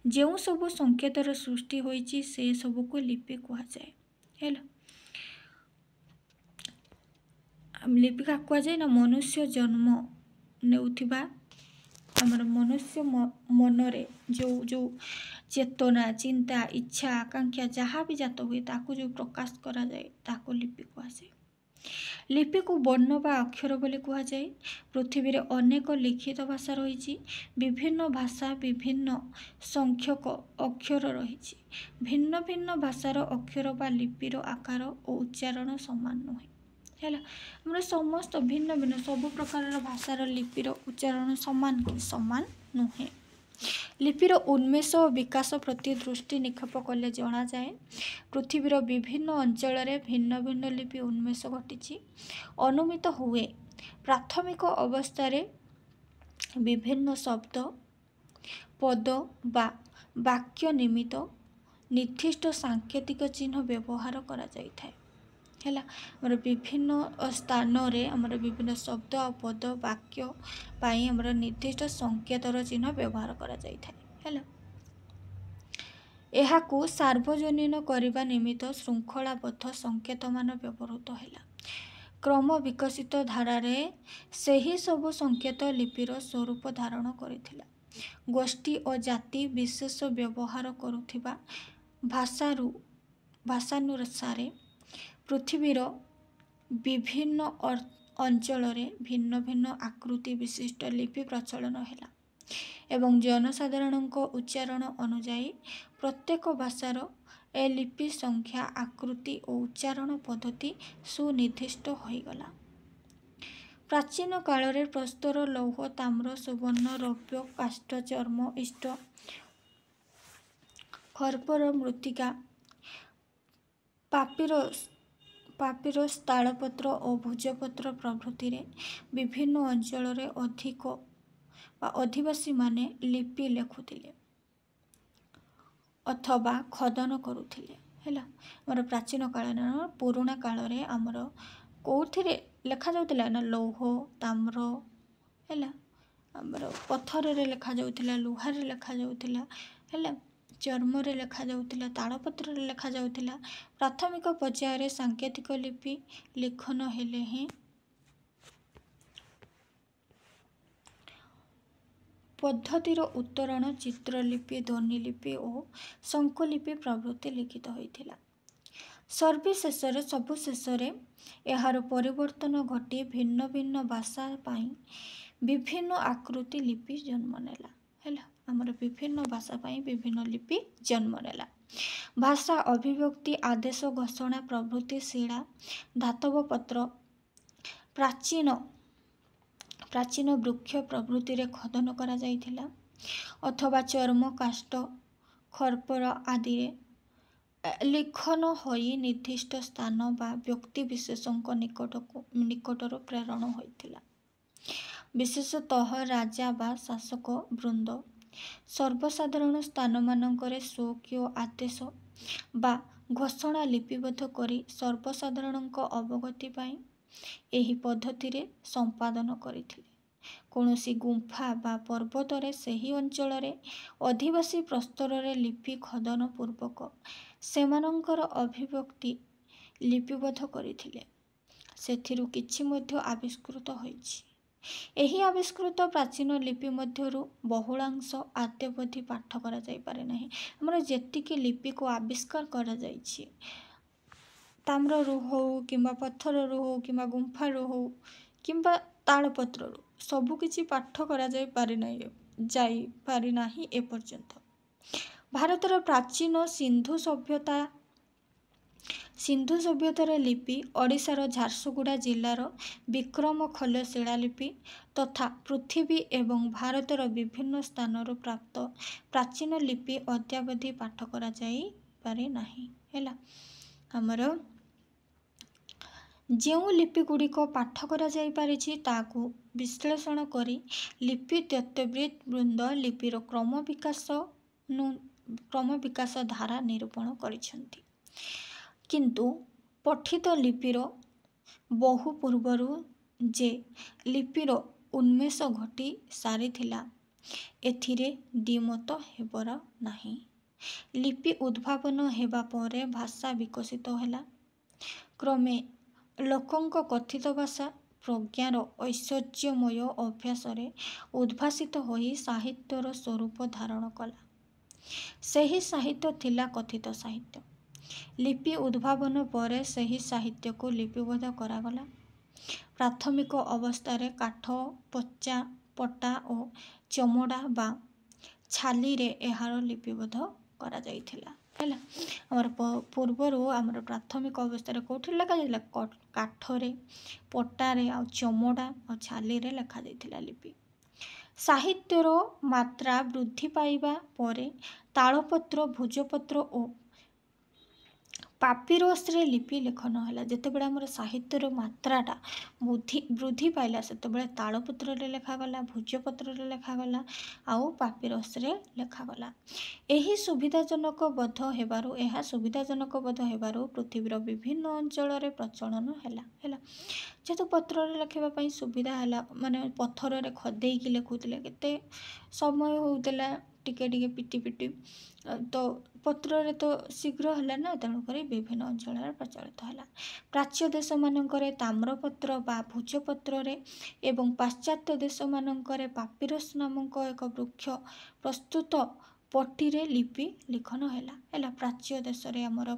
Speaker 1: जेउ सब संकेतर सृष्टि होइछि से सब को लिपि कुहा जाय। हेलो, लिपि का कुहा जाय ना मनुष्य जन्म नेउथिबा हमर मनुष्य मनरे जो चेतना, चिंता, इच्छा, आकांक्षा जहाँ भी जात हुए ताकू जो प्रकाश करा जाए ताकू लिपि कुहा जाए। लिपि को वर्ण बा अक्षर बोली कुहा जाए। पृथ्वी रे अनेक लिखित भाषा रही। विभिन्न भाषा विभिन्न संख्यक अक्षर रही। भिन्न भिन्न भाषार अक्षर बा लिपिर आकार और उच्चारण समान नुहे। है आम समस्त भिन्न भिन्न सब प्रकार भाषार लिपिर उच्चारण समान कि समान नुहे। लिपिर उन्मेष और विकास प्रति दृष्टि निक्षेप कले जना जाए पृथ्वीर विभिन्न अंचल भिन्न भिन्न लिपि उन्मेष घटी अनुमित हुए। प्राथमिक अवस्था विभिन्न शब्द पद बा वाक्य निमित्त निर्दिष्ट सांकेतिक चिन्ह व्यवहार करा जाइथाय। हैला हमर विभिन्न स्थान रे हमर विभिन्न शब्द और पद वाक्य पाई हमर निर्दिष्ट संकेतर चिन्ह व्यवहार करा जाइथाय। हैला एहाकू सार्वजनीन करिबा निमित्त श्रृंखलाबद्ध संकेत मान व्यवहृत हैला। क्रम विकसित धारारे सेही सब संकेत लिपिर स्वरूप धारण करिथिला। गोष्ठी और जाति विशेष व्यवहार करुथिबा भाषानुसारे पृथ्वीर विभिन्न अंचल भिन्न भिन्न आकृति विशिष्ट लिपि प्रचलन हैला एवं जनसाधारण उच्चारण अनुजाई प्रत्येक भाषार ए लिपि संख्या आकृति और उच्चारण पद्धति सुनिर्दिष्ट होईगला। प्राचीन काल रे प्रस्तर लौह ताम्र सुवर्ण रौप्य काष्ठ चर्म इष्ट खरपर मृत्तिका पापिरस तालपत्र और भुजपत्र प्रभृति रे विभिन्न अंचल रे अधिक अधिवासी माने लिपि लेखुथिले अथवा खदन करुथिले। हैला हमर प्राचीन काल पुराणा काल रे हमर कोथिरे लेखा जाउतिला ना लौह ताम्र हैला हमर पत्थर रे लेखा जाउतिला लुहा रे लेखा जाउतिला हैला चर्म रे लेखा जाउतिला तालपत्र रे लेखा जाउतिला। प्राथमिक पर्याय रे सांकेतिक लिपि लिखन हेले ही पद्धतिर उत्तरण चित्रलिपि ध्वनिलिपि और शंकुलिपि प्रभृति लिखित होइथिला। सर्वशेष सबशेष यार परिवर्तन घटी भिन्न भिन्न भाषा पाई विभिन्न आकृति लिपि जन्म नेला। हैला हमर विभिन्न भाषा पाई विभिन्न लिपि जन्म नेला। भाषा अभिव्यक्ति आदेश घोषणा प्रभृति शिला धातव पत्र प्राचीन वृक्ष प्रभृति रे खदन करा जाइथिला अथवा चर्म काष्ठ खरपर आदि लिखन होई निर्दिष्ट स्थान बा व्यक्ति विशेषक निकटर प्रेरण होइथिला। विशेषतः राजा बा शासक वृंद ସର୍ବସାଧାରଣ ସ୍ଥାନମାନଙ୍କରେ ସ୍ୱକୀୟ ଆଦେଶ ବା ଘୋଷଣା ଲିପିବଦ୍ଧ କରି ସର୍ବସାଧାରଣଙ୍କ ଅବଗତି ପାଇଁ ଏହି ପଦ୍ଧତିରେ ସମ୍ପାଦନ କରିଥିଲେ। କୌଣସି ଗୁମ୍ଫା ବା ପର୍ବତରେ ସେହି ଅଞ୍ଚଳରେ ଅଧିବାସୀ ପ୍ରସ୍ତରରେ ଲିପି ଖୋଦନ ପୂର୍ବକ ସେମାନଙ୍କର ଅଭିବ୍ୟକ୍ତି ଲିପିବଦ୍ଧ କରିଥିଲେ। ସେଥିରୁ କିଛି ମଧ୍ୟ ଆବିଷ୍କୃତ ହୋଇଛି। ଏହି ଆବିଷ୍କୃତ ପ୍ରାଚୀନ ଲିପି ମଧ୍ୟରୁ ବହୁଳାଂଶ ଆଦ୍ୟବଧି ପାଠ କରାଯାଇପାରେ ନାହିଁ। ଆମର ଯେତିକି ଲିପିକୁ ଆବିଷ୍କାର କରାଯାଇଛି, ତାମ୍ରରୁ ହେଉ କିମ୍ବା ପଥରରୁ ହେଉ କିମ୍ବା ଗୁମ୍ଫାରୁ ହେଉ କିମ୍ବା ତାଳପତ୍ରରୁ ସବୁକିଛି ପାଠ ଯାଇପାରି ନାହିଁ ଏପର୍ଯ୍ୟନ୍ତ। ଭାରତର ପ୍ରାଚୀନ ସିନ୍ଧୁ ସଭ୍ୟତାର ଲିପି, ଓଡ଼ିଶାର ଝାରସୁଗୁଡ଼ା ଜିଲ୍ଲାର ବିକ୍ରମଖୋଲ ଶିଳାଲିପି ତଥା ପୃଥିବୀ ଏବଂ ଭାରତର ବିଭିନ୍ନ ସ୍ଥାନରୁ ପ୍ରାପ୍ତ ପ୍ରାଚୀନ ଲିପି ଅଦ୍ୟାବଧି ପାଠ କରାଯାଇପାରେ ନାହିଁ। ହେଲା, ଆମର ଯେଉଁ ଲିପିଗୁଡ଼ିକ ପାଠ କରାଯାଇପାରିଛି ତାହାକୁ ବିଶ୍ଳେଷଣ କରି ଲିପି ତତ୍ତ୍ୱବିତ୍ ବୃନ୍ଦ ଲିପିର କ୍ରମ ବିକାଶ ଧାରା ନିରୂପଣ କରିଛନ୍ତି। କିନ୍ତୁ ପଠିତ ଲିପିର ବହୁ ପୂର୍ବରୁ ଯେ ଲିପିର ଉନ୍ମେଷ ଘଟି ସାରିଥିଲା, ଏଥିରେ ଦ୍ୱିମତ ହେବାର ନାହିଁ। ଲିପି ଉଦ୍ଭାବନ ହେବା ପରେ ଭାଷା ବିକଶିତ ହେଲା। କ୍ରମେ ଲୋକଙ୍କ କଥିତ ଭାଷା ପ୍ରଜ୍ଞାର ଐଶ୍ୱର୍ଯ୍ୟମୟ ଅଭ୍ୟାସରେ ଉଦ୍ଭାସିତ ହୋଇ ସାହିତ୍ୟର ସ୍ୱରୂପ ଧାରଣ କଲା। ସେହି ସାହିତ୍ୟ ଥିଲା କଥିତ ସାହିତ୍ୟ। ଲିପି ଉଦ୍ଭାବନ ପରେ ସେହି ସାହିତ୍ୟକୁ ଲିପିବଦ୍ଧ କରାଗଲା। ପ୍ରାଥମିକ ଅବସ୍ଥାରେ କାଠ, ପଟା ଓ ଚମଡ଼ା ବା ଛାଲିରେ ଏହାର ଲିପିବଦ୍ଧ କରାଯାଇଥିଲା। ହେଲା, ଆମର ପୂର୍ବରୁ ଆମର ପ୍ରାଥମିକ ଅବସ୍ଥାରେ କେଉଁଠି ଲେଖାଯାଇଥିଲା? କାଠରେ, ପଟାରେ ଆଉ ଚମଡ଼ା ଆଉ ଛାଲିରେ ଲେଖାଯାଇଥିଲା ଲିପି। ସାହିତ୍ୟର ମାତ୍ରା ବୃଦ୍ଧି ପାଇବା ପରେ ତାଳପତ୍ର, ଭୁଜପତ୍ର ଓ ପାପିରସ୍ରେ ଲିପି ଲେଖନ ହେଲା। ଯେତେବେଳେ ଆମର ସାହିତ୍ୟର ମାତ୍ରାଟା ବୃଦ୍ଧି ପାଇଲା, ସେତେବେଳେ ତାଳପତ୍ରରେ ଲେଖାଗଲା, ଭୁଜପତ୍ରରେ ଲେଖାଗଲା ଆଉ ପାପିରସ୍ରେ ଲେଖାଗଲା। ଏହା ସୁବିଧାଜନକ ବୋଧ ହେବାରୁ ପୃଥିବୀର ବିଭିନ୍ନ ଅଞ୍ଚଳରେ ପ୍ରଚଳନ ହେଲା। ଯେହେତୁ ପତ୍ରରେ ଲେଖିବା ପାଇଁ ସୁବିଧା ହେଲା, ମାନେ ପଥରରେ ଖଦେଇକି ଲେଖୁଥିଲେ, କେତେ ସମୟ ହେଉଥିଲା, ଟିକେ ପିଟି ତ ପତ୍ରରେ ତ ଶୀଘ୍ର ହେଲା ନା, ତେଣୁକରି ବିଭିନ୍ନ ଅଞ୍ଚଳରେ ପ୍ରଚଳିତ ହେଲା। ପ୍ରାଚ୍ୟ ଦେଶମାନଙ୍କରେ ତାମ୍ରପତ୍ର ବା ଭୁଜପତ୍ରରେ ଏବଂ ପାଶ୍ଚାତ୍ୟ ଦେଶମାନଙ୍କରେ ପାପିରସ୍ ନାମକ ଏକ ବୃକ୍ଷ ପ୍ରସ୍ତୁତ ପଟିରେ ଲିପି ଲିଖନ ହେଲା। ପ୍ରାଚ୍ୟ ଦେଶରେ ଆମର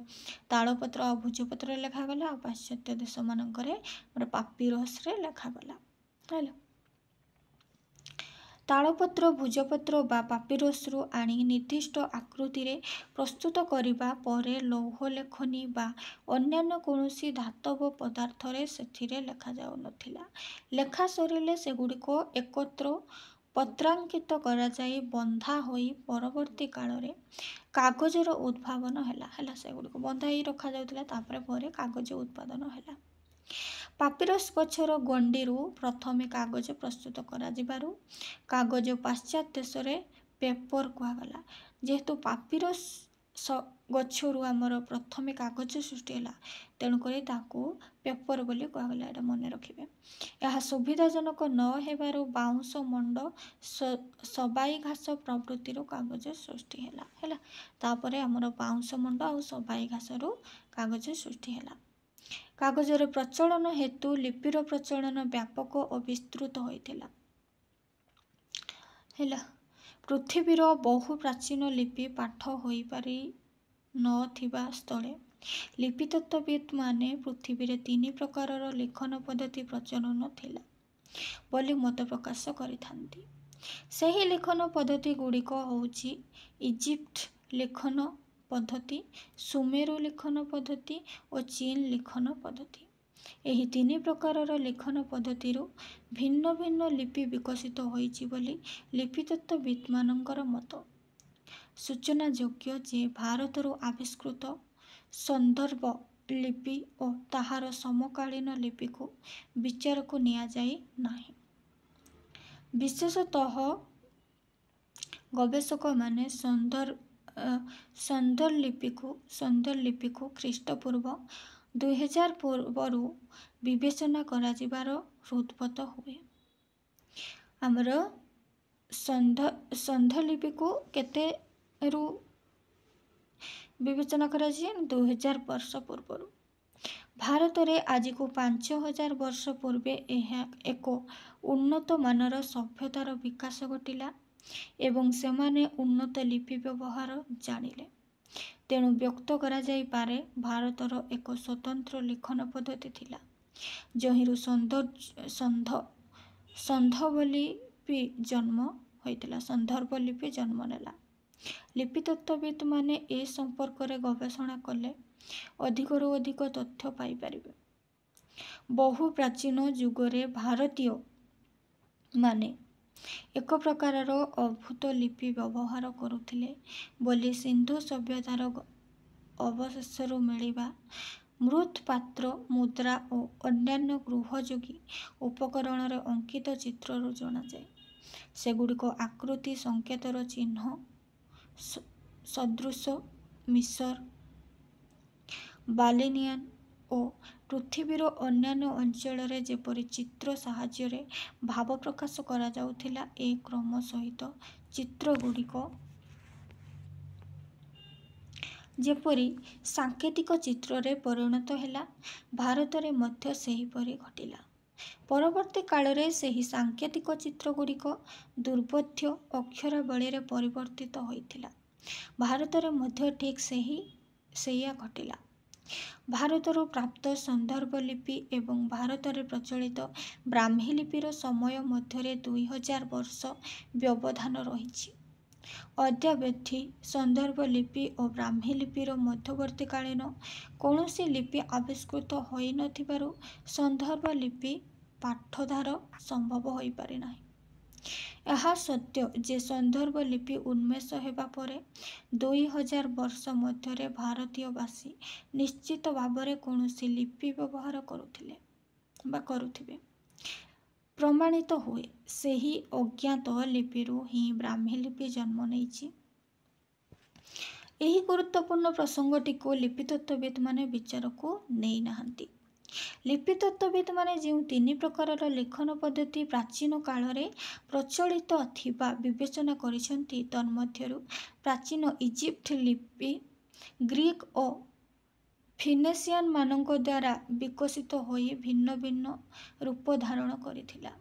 Speaker 1: ତାଳପତ୍ର ଆଉ ଭୁଜପତ୍ରରେ ଲେଖାଗଲା, ଆଉ ପାଶ୍ଚାତ୍ୟ ଦେଶମାନଙ୍କରେ ଆମର ପାପିରସ୍ରେ ଲେଖାଗଲା। ହେଲା, ତାଳପତ୍ର, ଭୁଜପତ୍ର ବା ପାପିରସ୍ରୁ ଆଣି ନିର୍ଦ୍ଦିଷ୍ଟ ଆକୃତିରେ ପ୍ରସ୍ତୁତ କରିବା ପରେ ଲୌହ ଲେଖନୀ ବା ଅନ୍ୟାନ୍ୟ କୌଣସି ଧାତବ ପଦାର୍ଥରେ ସେଥିରେ ଲେଖାଯାଉନଥିଲା। ଲେଖା ସରିଲେ ସେଗୁଡ଼ିକ ଏକତ୍ର ପତ୍ରାଙ୍କିତ କରାଯାଇ ବନ୍ଧା ହୋଇ ପରବର୍ତ୍ତୀ କାଳରେ କାଗଜର ଉଦ୍ଭାବନ ହେଲା। ସେଗୁଡ଼ିକୁ ବନ୍ଧା ହୋଇ ରଖାଯାଉଥିଲା, ତାପରେ ପରେ କାଗଜ ଉତ୍ପାଦନ ହେଲା। ପାପିରସ୍ ଗଛର ଗଣ୍ଡିରୁ ପ୍ରଥମେ କାଗଜ ପ୍ରସ୍ତୁତ କରାଯିବାରୁ କାଗଜ ପାଶ୍ଚାତ୍ୟ ଦେଶରେ ପେପର କୁହାଗଲା। ଯେହେତୁ ପାପିରସ୍ ଗଛରୁ ଆମର ପ୍ରଥମେ କାଗଜ ସୃଷ୍ଟି ହେଲା, ତେଣୁକରି ତାକୁ ପେପର ବୋଲି କୁହାଗଲା। ଏଇଟା ମନେ ରଖିବେ। ଏହା ସୁବିଧାଜନକ ନ ହେବାରୁ ବାଉଁଶ ମଣ୍ଡ, ସବାଇ ଘାସ ପ୍ରଭୃତିରୁ କାଗଜ ସୃଷ୍ଟି ହେଲା। ତାପରେ ଆମର ବାଉଁଶ ମଣ୍ଡ ଆଉ ସବାଇ ଘାସରୁ କାଗଜ ସୃଷ୍ଟି ହେଲା। କାଗଜର ପ୍ରଚଳନ ହେତୁ ଲିପିର ପ୍ରଚଳନ ବ୍ୟାପକ ଓ ବିସ୍ତୃତ ହୋଇଥିଲା। ପୃଥିବୀର ବହୁ ପ୍ରାଚୀନ ଲିପି ପାଠ ହୋଇପାରି ନଥିବା ସ୍ଥଳେ ଲିପିତତ୍ତ୍ୱବିତ୍ ମାନେ ପୃଥିବୀରେ 3 ପ୍ରକାରର ଲିଖନ ପଦ୍ଧତି ପ୍ରଚଳନ ଥିଲା ବୋଲି ମତ ପ୍ରକାଶ କରିଥାନ୍ତି। ସେହି ଲିଖନ ପଦ୍ଧତି ଗୁଡ଼ିକ ହେଉଛି ଇଜିପ୍ଟ ଲିଖନ ପଦ୍ଧତି, ସୁମେରୁ ଲିଖନ ପଦ୍ଧତି ଓ ଚୀନ ଲିଖନ ପଦ୍ଧତି। ଏହି 3 ପ୍ରକାରର ଲିଖନ ପଦ୍ଧତିରୁ ଭିନ୍ନ ଭିନ୍ନ ଲିପି ବିକଶିତ ହୋଇଛି ବୋଲି ଲିପିତତ୍ତ୍ୱବିତ୍ମାନଙ୍କର ମତ। ସୂଚନାଯୋଗ୍ୟ ଯେ ଭାରତରୁ ଆବିଷ୍କୃତ ସନ୍ଦର୍ଭ ଲିପି ଓ ତାହାର ସମକାଳୀନ ଲିପିକୁ ବିଚାରକୁ ନିଆଯାଇ ନାହିଁ। ବିଶେଷତଃ ଗବେଷକମାନେ ସନ୍ଧର ଲିପିକୁ ଖ୍ରୀଷ୍ଟପୂର୍ବ 2000 ପୂର୍ବରୁ ବିବେଚନା କରାଯିବାର ହୃଦବୋଧ ହୁଏ। ଆମର ସନ୍ଧ ଲିପିକୁ କେତେରୁ ବିବେଚନା କରାଯାଏ? 2000 ବର୍ଷ ପୂର୍ବରୁ। ଭାରତରେ ଆଜିକୁ 5000 ବର୍ଷ ପୂର୍ବେ ଏହା ଏକ ଉନ୍ନତ ମାନର ସଭ୍ୟତାର ବିକାଶ ଘଟିଲା ଏବଂ ସେମାନେ ଉନ୍ନତ ଲିପି ବ୍ୟବହାର ଜାଣିଲେ। ତେଣୁ ବ୍ୟକ୍ତ କରାଯାଇପାରେ ଭାରତର ଏକ ସ୍ୱତନ୍ତ୍ର ଲିଖନ ପଦ୍ଧତି ଥିଲା, ଯହିଁରୁ ସନ୍ଧର୍ଭ ଲିପି ଜନ୍ମ ନେଲା। ଲିପିତତ୍ତ୍ୱବିତ୍ମାନେ ଏ ସମ୍ପର୍କରେ ଗବେଷଣା କଲେ ଅଧିକରୁ ଅଧିକ ତଥ୍ୟ ପାଇପାରିବେ। ବହୁ ପ୍ରାଚୀନ ଯୁଗରେ ଭାରତୀୟ ମାନେ ଏକ ପ୍ରକାରର ଅଦ୍ଭୁତ ଲିପି ବ୍ୟବହାର କରୁଥିଲେ ବୋଲି ସିନ୍ଧୁ ସଭ୍ୟତାର ଅବଶେଷରୁ ମିଳିବା ମୃତ୍ପାତ୍ର, ମୁଦ୍ରା ଓ ଅନ୍ୟାନ୍ୟ ଗୃହୋପଯୋଗୀ ଉପକରଣରେ ଅଙ୍କିତ ଚିତ୍ରରୁ ଜଣାଯାଏ। ସେଗୁଡ଼ିକ ଆକୃତି ସଂକେତର ଚିହ୍ନ ସଦୃଶ ମିଶର, ବାଲିନିଆନ ଓ ପୃଥିବୀର ଅନ୍ୟାନ୍ୟ ଅଞ୍ଚଳରେ ଯେପରି ଚିତ୍ର ସାହାଯ୍ୟରେ ଭାବ ପ୍ରକାଶ କରାଯାଉଥିଲା, ଏ କ୍ରମ ସହିତ ଚିତ୍ରଗୁଡ଼ିକ ଯେପରି ସାଙ୍କେତିକ ଚିତ୍ରରେ ପରିଣତ ହେଲା, ଭାରତରେ ମଧ୍ୟ ସେହିପରି ଘଟିଲା। ପରବର୍ତ୍ତୀ କାଳରେ ସେହି ସାଙ୍କେତିକ ଚିତ୍ରଗୁଡ଼ିକ ଦୁର୍ବୋଧ୍ୟ ଅକ୍ଷରାବଳୀରେ ପରିବର୍ତ୍ତିତ ହୋଇଥିଲା। ଭାରତରେ ମଧ୍ୟ ଠିକ୍ ସେଇଆ ଘଟିଲା। ଭାରତରୁ ପ୍ରାପ୍ତ ସନ୍ଦର୍ଭ ଲିପି ଏବଂ ଭାରତରେ ପ୍ରଚଳିତ ବ୍ରାହ୍ମୀ ଲିପିର ସମୟ ମଧ୍ୟରେ 2000 ବର୍ଷ ବ୍ୟବଧାନ ରହିଛି। ଅଦ୍ୟାବଧି ସନ୍ଦର୍ଭ ଲିପି ଓ ବ୍ରାହ୍ମୀ ଲିପିର ମଧ୍ୟବର୍ତ୍ତୀକାଳୀନ କୌଣସି ଲିପି ଆବିଷ୍କୃତ ହୋଇନଥିବାରୁ ସନ୍ଦର୍ଭ ଲିପି ପାଠୋଦ୍ଧାର ସମ୍ଭବ ହୋଇପାରିନାହିଁ। ଏହା ସତ୍ୟ ଯେ ସନ୍ଦର୍ଭ ଲିପି ଉନ୍ମେଷ ହେବା ପରେ 2000 ବର୍ଷ ମଧ୍ୟରେ ଭାରତୀୟବାସୀ ନିଶ୍ଚିତ ଭାବରେ କୌଣସି ଲିପି ବ୍ୟବହାର କରୁଥିବେ। ପ୍ରମାଣିତ ହୁଏ, ସେହି ଅଜ୍ଞାତ ଲିପିରୁ ହିଁ ବ୍ରାହ୍ମୀ ଲିପି ଜନ୍ମ ନେଇଛି। ଏହି ଗୁରୁତ୍ୱପୂର୍ଣ୍ଣ ପ୍ରସଙ୍ଗଟିକୁ ଲିପିତତ୍ତ୍ୱବିତ୍ମାନେ ବିଚାରକୁ ନେଇନାହାନ୍ତି। ଲିପିତତ୍ତ୍ୱବିତ୍ମାନେ ଯେଉଁ 3 ପ୍ରକାରର ଲିଖନ ପଦ୍ଧତି ପ୍ରାଚୀନ କାଳରେ ପ୍ରଚଳିତ ଥିବା ବିବେଚନା କରିଛନ୍ତି, ତନ୍ମଧ୍ୟରୁ ପ୍ରାଚୀନ ଇଜିପ୍ଟ ଲିପି ଗ୍ରୀକ୍ ଓ ଫିନିସିଆନମାନଙ୍କ ଦ୍ୱାରା ବିକଶିତ ହୋଇ ଭିନ୍ନ ଭିନ୍ନ ରୂପ ଧାରଣ କରିଥିଲା।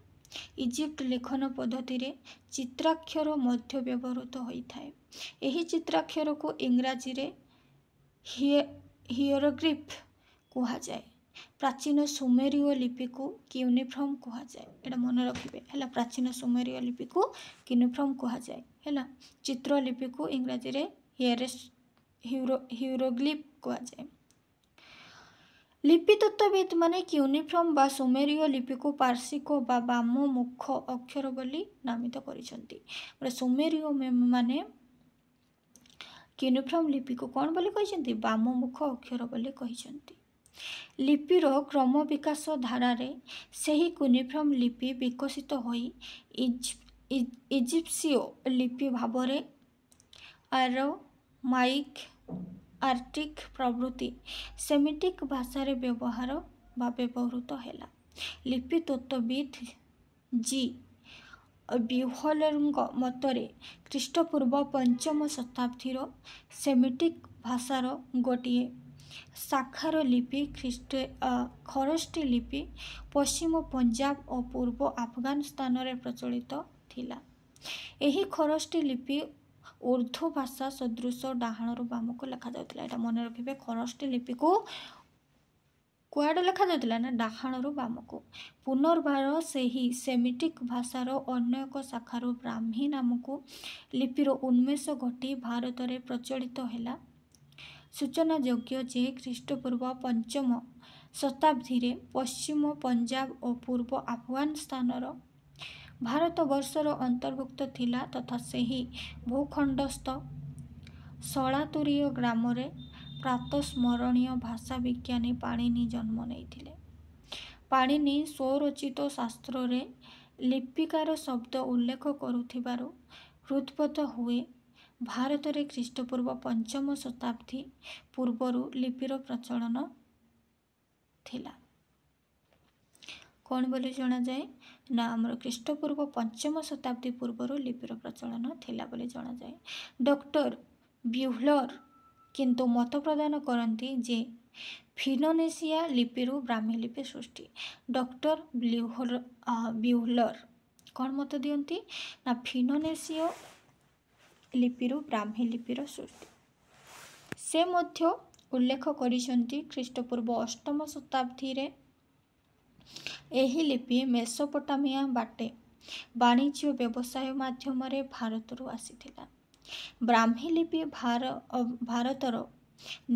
Speaker 1: ଇଜିପ୍ଟ ଲିଖନ ପଦ୍ଧତିରେ ଚିତ୍ରାକ୍ଷର ମଧ୍ୟ ବ୍ୟବହୃତ ହୋଇଥାଏ। ଏହି ଚିତ୍ରାକ୍ଷରକୁ ଇଂରାଜୀରେ ହିଏରୋଗ୍ଲିଫ୍ କୁହାଯାଏ। ପ୍ରାଚୀନ ସୁମେରୀୟ ଲିପିକୁ କ୍ୟୁନିଫର୍ମ କୁହାଯାଏ। ଏଇଟା ମନେ ରଖିବେ ହେଲା। ପ୍ରାଚୀନ ସୁମେରୀୟ ଲିପିକୁ କ୍ୟୁନିଫର୍ମ କୁହାଯାଏ ହେଲା। ଚିତ୍ର ଲିପିକୁ ଇଂରାଜୀରେ ହିଏରୋଗ୍ଲିଫ୍ କୁହାଯାଏ। ଲିପିତତ୍ତ୍ୱବିତ୍ମାନେ କ୍ୟୁନିଫର୍ମ ବା ସୁମେରୀୟ ଲିପିକୁ ପାର୍ସିକ ବା ବାମମୁଖ ଅକ୍ଷର ବୋଲି ନାମିତ କରିଛନ୍ତି। ସୁମେରୀୟ ମାନେ କ୍ୟୁନିଫର୍ମ ଲିପିକୁ କ'ଣ ବୋଲି କହିଛନ୍ତି? ବାମମୁଖ ଅକ୍ଷର ବୋଲି କହିଛନ୍ତି। ଲିପିର କ୍ରମ ବିକାଶ ଧାରାରେ ସେହି କ୍ୟୁନିଫର୍ମ ଲିପି ବିକଶିତ ହୋଇ ଇଜିପ୍ସିୟ ଲିପି ଭାବରେ ଆରାମାଇକ୍, ଆର୍ଟିକ୍ ପ୍ରଭୃତି ସେମିଟିକ୍ ଭାଷାରେ ବ୍ୟବହୃତ ହେଲା। ଲିପିତତ୍ତ୍ୱବିତ୍ ଜି. ବ୍ୟୁହଲରଙ୍କ ମତରେ ଖ୍ରୀଷ୍ଟପୂର୍ବ 5ମ ଶତାବ୍ଦୀର ସେମିଟିକ୍ ଭାଷାର ଗୋଟିଏ ଶାଖାର ଲିପି ଖରଷ୍ଟି ଲିପି ପଶ୍ଚିମ ପଞ୍ଜାବ ଓ ପୂର୍ବ ଆଫଗାନିସ୍ତାନରେ ପ୍ରଚଳିତ ଥିଲା। ଏହି ଖରଷ୍ଟି ଲିପି ଉର୍ଦ୍ଦୁ ଭାଷା ସଦୃଶ ଡାହାଣରୁ ବାମକୁ ଲେଖାଯାଉଥିଲା। ଏଇଟା ମନେ ରଖିବେ। ଖରଷ୍ଟି ଲିପିକୁ କୁଆଡ଼େ ଲେଖାଯାଉଥିଲା ନା ଡାହାଣରୁ ବାମକୁ। ପୁନର୍ବାର ସେହି ସେମିଟିକ୍ ଭାଷାର ଅନ୍ୟ ଏକ ଶାଖାରୁ ବ୍ରାହ୍ମୀ ନାମକ ଲିପିର ଉନ୍ମେଷ ଘଟି ଭାରତରେ ପ୍ରଚଳିତ ହେଲା। ସୂଚନାଯୋଗ୍ୟ ଯେ ଖ୍ରୀଷ୍ଟପୂର୍ବ 5ମ ଶତାବ୍ଦୀରେ ପଶ୍ଚିମ ପଞ୍ଜାବ ଓ ପୂର୍ବ ଆଫଗାନିସ୍ତାନର ଭାରତବର୍ଷର ଅନ୍ତର୍ଭୁକ୍ତ ଥିଲା ତଥା ସେହି ଭୂଖଣ୍ଡସ୍ଥ ଶଳାତୁରୀୟ ଗ୍ରାମରେ ପ୍ରାତଃସ୍ମରଣୀୟ ଭାଷାବିଜ୍ଞାନୀ ପାଣିନି ଜନ୍ମ ନେଇଥିଲେ। ପାଣିନି ସ୍ୱରଚିତ ଶାସ୍ତ୍ରରେ ଲିପିକାର ଶବ୍ଦ ଉଲ୍ଲେଖ କରୁଥିବାରୁ ହୃଦବୋଧ ହୁଏ ଭାରତରେ ଖ୍ରୀଷ୍ଟପୂର୍ବ 5ମ ଶତାବ୍ଦୀ ପୂର୍ବରୁ ଲିପିର ପ୍ରଚଳନ ଥିଲା। କ'ଣ ବୋଲି ଜଣାଯାଏ ନା ଆମର ଖ୍ରୀଷ୍ଟପୂର୍ବ 5ମ ଶତାବ୍ଦୀ ପୂର୍ବରୁ ଲିପିର ପ୍ରଚଳନ ଥିଲା ବୋଲି ଜଣାଯାଏ। ଡକ୍ଟର ବ୍ୟୁହଲର କିନ୍ତୁ ମତ ପ୍ରଦାନ କରନ୍ତି ଯେ ଫିନୋନେସିଆ ଲିପିରୁ ବ୍ରାହ୍ମୀ ଲିପି ସୃଷ୍ଟି। ଡକ୍ଟର ବ୍ୟୁହଲର କ'ଣ ମତ ଦିଅନ୍ତି ନା ଫିନୋନେସିଆ ଲିପିରୁ ବ୍ରାହ୍ମୀ ଲିପିର ସୃଷ୍ଟି। ସେ ମଧ୍ୟ ଉଲ୍ଲେଖ କରିଛନ୍ତି ଖ୍ରୀଷ୍ଟପୂର୍ବ 8ମ ଶତାବ୍ଦୀରେ ଏହି ଲିପି ମେସୋପୋଟାମିଆ ବାଟେ ବାଣିଜ୍ୟ ବ୍ୟବସାୟ ମାଧ୍ୟମରେ ଭାରତରୁ ଆସିଥିଲା। ବ୍ରାହ୍ମୀ ଲିପି ଭାରତର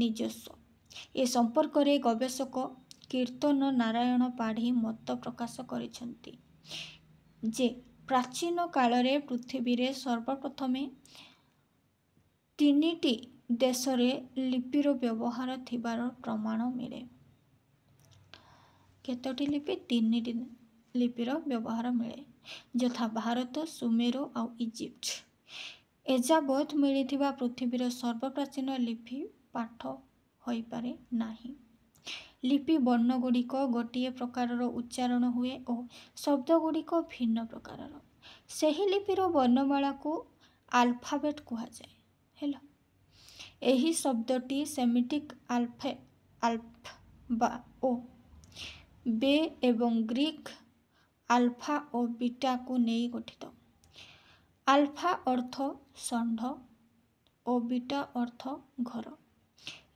Speaker 1: ନିଜସ୍ୱ। ଏ ସମ୍ପର୍କରେ ଗବେଷକ କୀର୍ତ୍ତନ ନାରାୟଣ ପାଢ଼ୀ ମତ ପ୍ରକାଶ କରିଛନ୍ତି ଯେ ପ୍ରାଚୀନ କାଳରେ ପୃଥିବୀରେ ସର୍ବପ୍ରଥମେ 3ଟି ଦେଶରେ ଲିପିର ବ୍ୟବହାର ଥିବାର ପ୍ରମାଣ ମିଳେ। କେତୋଟି ଲିପି? 3ଟି ଲିପିର ବ୍ୟବହାର ମିଳେ, ଯଥା ଭାରତ, ସୁମେର ଆଉ ଇଜିପ୍ଟ। ଏଯାବତ୍ ମିଳିଥିବା ପୃଥିବୀର ସର୍ବପ୍ରାଚୀନ ଲିପି ପାଠ ହୋଇପାରେ ନାହିଁ। ଲିପି ବର୍ଣ୍ଣଗୁଡ଼ିକ ଗୋଟିଏ ପ୍ରକାରର ଉଚ୍ଚାରଣ ହୁଏ ଓ ଶବ୍ଦଗୁଡ଼ିକ ଭିନ୍ନ ପ୍ରକାରର। ସେହି ଲିପିର ବର୍ଣ୍ଣମାଳାକୁ ଆଲଫାବେଟ୍ କୁହାଯାଏ। ହେଲା, ଏହି ଶବ୍ଦଟି ସେମିଟିକ୍ ଆଲଫ ଓ ବେ ଏବଂ ଗ୍ରୀକ୍ ଆଲଫା ଓ ବିଟାକୁ ନେଇ ଗଠିତ। ଆଲଫା ଅର୍ଥ ଷଣ୍ଢ ଓ ବିଟା ଅର୍ଥ ଘର।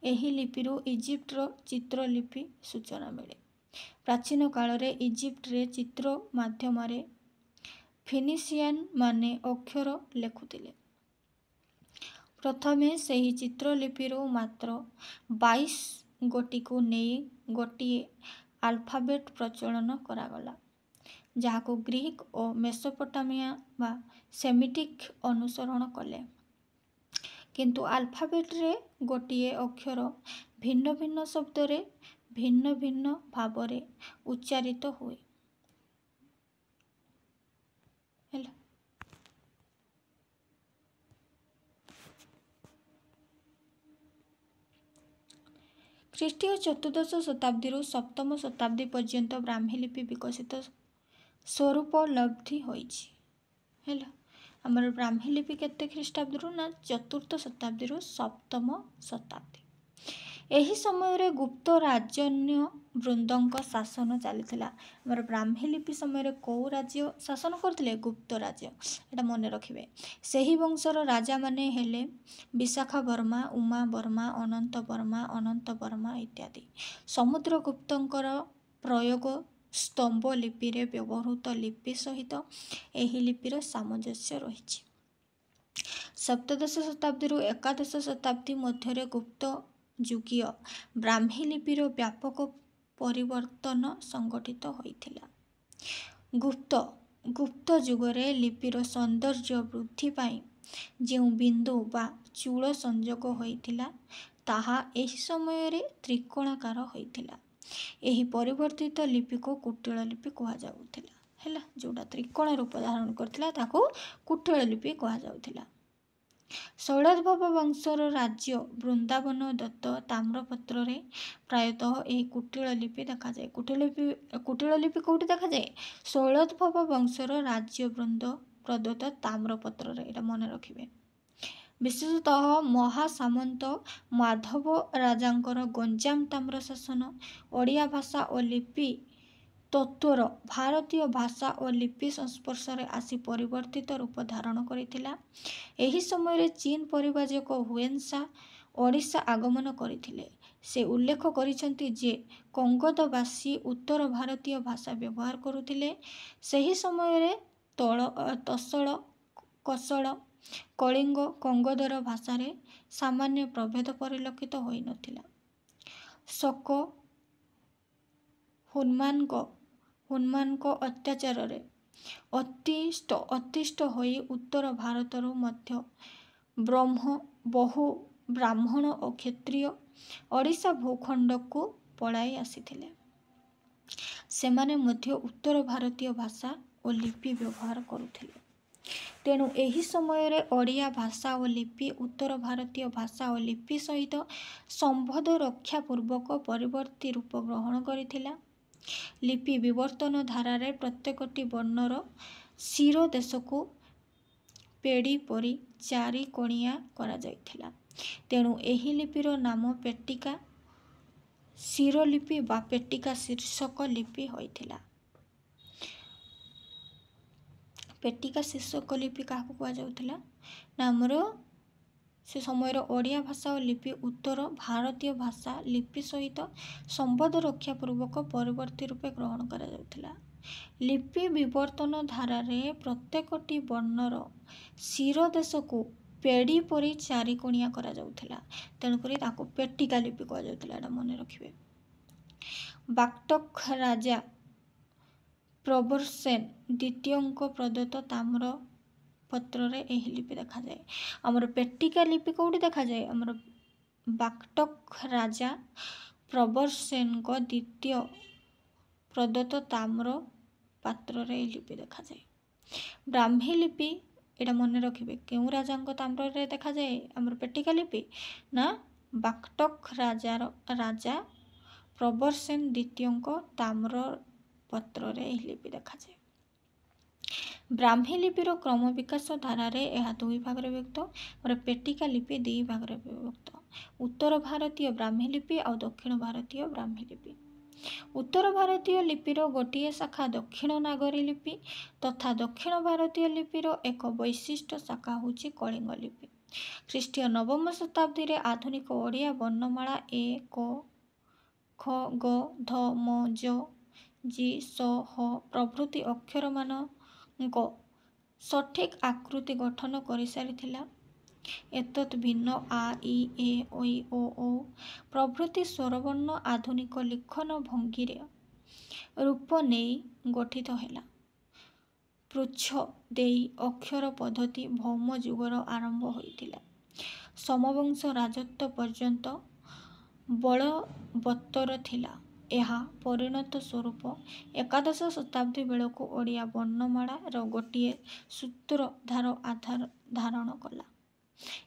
Speaker 1: ଏହି ଲିପିରୁ ଇଜିପ୍ଟର ଚିତ୍ରଲିପି ସୂଚନା ମିଳେ। ପ୍ରାଚୀନ କାଳରେ ଇଜିପ୍ଟରେ ଚିତ୍ର ମାଧ୍ୟମରେ ଫିନିସିଆନ୍ ମାନେ ଅକ୍ଷର ଲେଖୁଥିଲେ। ପ୍ରଥମେ ସେହି ଚିତ୍ରଲିପିରୁ ମାତ୍ର 22 ଗୋଟିକୁ ନେଇ ଗୋଟିଏ ଆଲଫାବେଟ୍ ପ୍ରଚଳନ କରାଗଲା, ଯାହାକୁ ଗ୍ରୀକ୍ ଓ ମେସୋପୋଟାମିଆ ବା ସେମିଟିକ୍ ଅନୁସରଣ କଲେ। କିନ୍ତୁ ଆଲଫାବେଟ୍ରେ ଗୋଟିଏ ଅକ୍ଷର ଭିନ୍ନ ଭିନ୍ନ ଶବ୍ଦରେ ଭିନ୍ନ ଭିନ୍ନ ଭାବରେ ଉଚ୍ଚାରିତ ହୁଏ। ହେଲା, ଖ୍ରୀଷ୍ଟୀୟ 14ଶ ଶତାବ୍ଦୀରୁ 7ମ ଶତାବ୍ଦୀ ପର୍ଯ୍ୟନ୍ତ ବ୍ରାହ୍ମୀ ଲିପି ବିକଶିତ ସ୍ୱରୂପ ଲବ୍ଧି ହୋଇଛି। ହେଲା, ଆମର ବ୍ରାହ୍ମୀ ଲିପି କେତେ ଖ୍ରୀଷ୍ଟାବ୍ଦରୁ ନା 4ର୍ଥ ଶତାବ୍ଦୀରୁ 7ମ ଶତାବ୍ଦୀ। ଏହି ସମୟରେ ଗୁପ୍ତ ରାଜନ୍ୟ ବୃନ୍ଦଙ୍କ ଶାସନ ଚାଲିଥିଲା। ଆମର ବ୍ରାହ୍ମୀ ଲିପି ସମୟରେ କେଉଁ ରାଜ୍ୟ ଶାସନ କରୁଥିଲେ? ଗୁପ୍ତ ରାଜ୍ୟ। ଏଇଟା ମନେ ରଖିବେ। ସେହି ବଂଶର ରାଜାମାନେ ହେଲେ ବିଶାଖା ବର୍ମା, ଉମା ବର୍ମା, ଅନନ୍ତ ବର୍ମା, ଅନନ୍ତ ବର୍ମା ଇତ୍ୟାଦି। ସମୁଦ୍ରଗୁପ୍ତଙ୍କର ପ୍ରୟୋଗ ସ୍ତମ୍ଭ ଲିପିରେ ବ୍ୟବହୃତ ଲିପି ସହିତ ଏହି ଲିପିର ସାମଞ୍ଜସ୍ୟ ରହିଛି। ସପ୍ତଦଶ ଶତାବ୍ଦୀରୁ ଏକାଦଶ ଶତାବ୍ଦୀ ମଧ୍ୟରେ ଗୁପ୍ତ ଯୁଗୀୟ ବ୍ରାହ୍ମୀ ଲିପିର ବ୍ୟାପକ ପରିବର୍ତ୍ତନ ସଂଘଟିତ ହୋଇଥିଲା। ଗୁପ୍ତ ଯୁଗରେ ଲିପିର ସୌନ୍ଦର୍ଯ୍ୟ ବୃଦ୍ଧି ପାଇଁ ଯେଉଁ ବିନ୍ଦୁ ବା ଚୂଳ ସଂଯୋଗ ହୋଇଥିଲା, ତାହା ଏହି ସମୟରେ ତ୍ରିକୋଣାକାର ହୋଇଥିଲା। ଏହି ପରିବର୍ତ୍ତିତ ଲିପିକୁ କୁଟିଳ ଲିପି କୁହାଯାଉଥିଲା। ହେଲା, ଯେଉଁଟା ତ୍ରିକୋଣ ରୂପ ଧାରଣ କରିଥିଲା ତାକୁ କୁଟିଳ ଲିପି କୁହାଯାଉଥିଲା। ଶୈଳୋଦ୍ଭବ ବଂଶର ରାଜ୍ୟ ବୃନ୍ଦାବନ ଦତ୍ତ ତାମ୍ରପତ୍ରରେ ପ୍ରାୟତଃ ଏହି କୁଟିଳ ଲିପି ଦେଖାଯାଏ। କୁଟିଳ ଲିପି କେଉଁଠି ଦେଖାଯାଏ? ଶୈଳୋଦ୍ଭବ ବଂଶର ରାଜ୍ୟ ବୃନ୍ଦ ପ୍ରଦତ୍ତ ତାମ୍ରପତ୍ରରେ। ଏଇଟା ମନେ ରଖିବେ। ବିଶେଷତଃ ମହାସାମନ୍ତ ମାଧବ ରାଜାଙ୍କର ଗଞ୍ଜାମ ତାମ୍ର ଶାସନ ଓଡ଼ିଆ ଭାଷା ଓ ଲିପି ତତ୍ତ୍ୱର ଭାରତୀୟ ଭାଷା ଓ ଲିପି ସଂସ୍ପର୍ଶରେ ଆସି ପରିବର୍ତ୍ତିତ ରୂପ ଧାରଣ କରିଥିଲା। ଏହି ସମୟରେ ଚୀନ ପରିବ୍ରାଜକ ହୁଏନ୍ ସା ଓଡ଼ିଶା ଆଗମନ କରିଥିଲେ। ସେ ଉଲ୍ଲେଖ କରିଛନ୍ତି ଯେ କଙ୍ଗଦବାସୀ ଉତ୍ତର ଭାରତୀୟ ଭାଷା ବ୍ୟବହାର କରୁଥିଲେ। ସେହି ସମୟରେ ତସଳ, କସଳ, କଳିଙ୍ଗ, କଙ୍ଗଦର ଭାଷାରେ ସାମାନ୍ୟ ପ୍ରଭେଦ ପରିଲକ୍ଷିତ ହୋଇନଥିଲା। ଶକ ହୁନମାନଙ୍କ ଅତ୍ୟାଚାରରେ ଅତିଷ୍ଠ ହୋଇ ଉତ୍ତର ଭାରତରୁ ମଧ୍ୟ ବହୁ ବ୍ରାହ୍ମଣ ଓ କ୍ଷତ୍ରିୟ ଓଡ଼ିଶା ଭୂଖଣ୍ଡକୁ ପଳାଇ ଆସିଥିଲେ। ସେମାନେ ମଧ୍ୟ ଉତ୍ତର ଭାରତୀୟ ଭାଷା ଓ ଲିପି ବ୍ୟବହାର କରୁଥିଲେ। तेणु एही समयरे ओडिया भाषा और लिपि उत्तर भारतीय भाषा और लिपि सहित संबंध रक्षा पूर्वक परिवर्ती रूप ग्रहण करिथिला। लिपि विवर्तन धारारे प्रत्येकटी वर्णर शिरोदेश को पेड़ी परी चारि कोणिया करा जाइथिला। तेणु एही लिपिर नाम पेटिका शिरोलिपि बा पेटिका शीर्षक लिपि होइथिला। पेटिका शीर्षक लिपि क्या कहुला ना आमर से समय ओडिया भाषा और लिपि उत्तर भारतीय भाषा लिपि सहित संबंध रक्षा पूर्वक परिवर्ती रूपे ग्रहण करा जाउथिला। लिपि विवर्तन धारारे प्रत्येकटी वर्णर शिरोदेश को पेड़ी परी चारि कोणिया करा जाउथिला। तेणुकरी ताको पेटिका लिपि कहा जाउथिला। एटा मने रखिबे। बाक्टक राजा प्रबरसेन द्वितीय प्रदत्त ताम्र पत्र रे एही लिपि देखा जाए। हमर पेटिका लिपि कोठी देखा जाए हमर बाक्टक राजा प्रबरसेन को द्वितीय प्रदत्त ताम्र पात्र रे लिपि देखा जाए। ब्राह्मी लिपि एटा मन रखिबे केउ राजा ताम्र रे देखा जाए हमर पेटिका लिपि ना बाक्टक राजा प्रबरसेन द्वितीय ताम्र पत्र रे लिपि देखा जाए। ब्राह्मी लिपिर क्रम विकास धारारे यह दुई भाग रे विभक्त और पेटिका लिपि दुई भाग रे विभक्त। उत्तर भारतीय ब्राह्मी लिपि और दक्षिण भारतीय ब्राह्मी लिपि। उत्तर भारतीय लिपिर गोटिए शाखा दक्षिण नागरी लिपि तथा दक्षिण भारतीय लिपिर एक वैशिष्ट शाखा होची कलिंग लिपि। ख्रीष्टीय नवम शताब्दी रे आधुनिक ओडिया वर्णमाला ए क ख ग ध म ज जी स ह प्रभृति अक्षर मान सठिक आकृति गठन कर सारिथिला। एतत् भिन्न आ इ ए ओइ ओ ओ प्रभृति स्वरवर्ण आधुनिक लिखन भंगी रूप नहीं गठित हैला। पृच्छ देई अक्षर पद्धति भौम जुगर आरंभ होइतिला। समवंश राजत्व पर्यंत बलवत्तर थिला। यह परिणत स्वरूप एकादश शताब्दी बेलू ओडिया वर्णमाला गोटे सूत्रधार आधार धारण कला।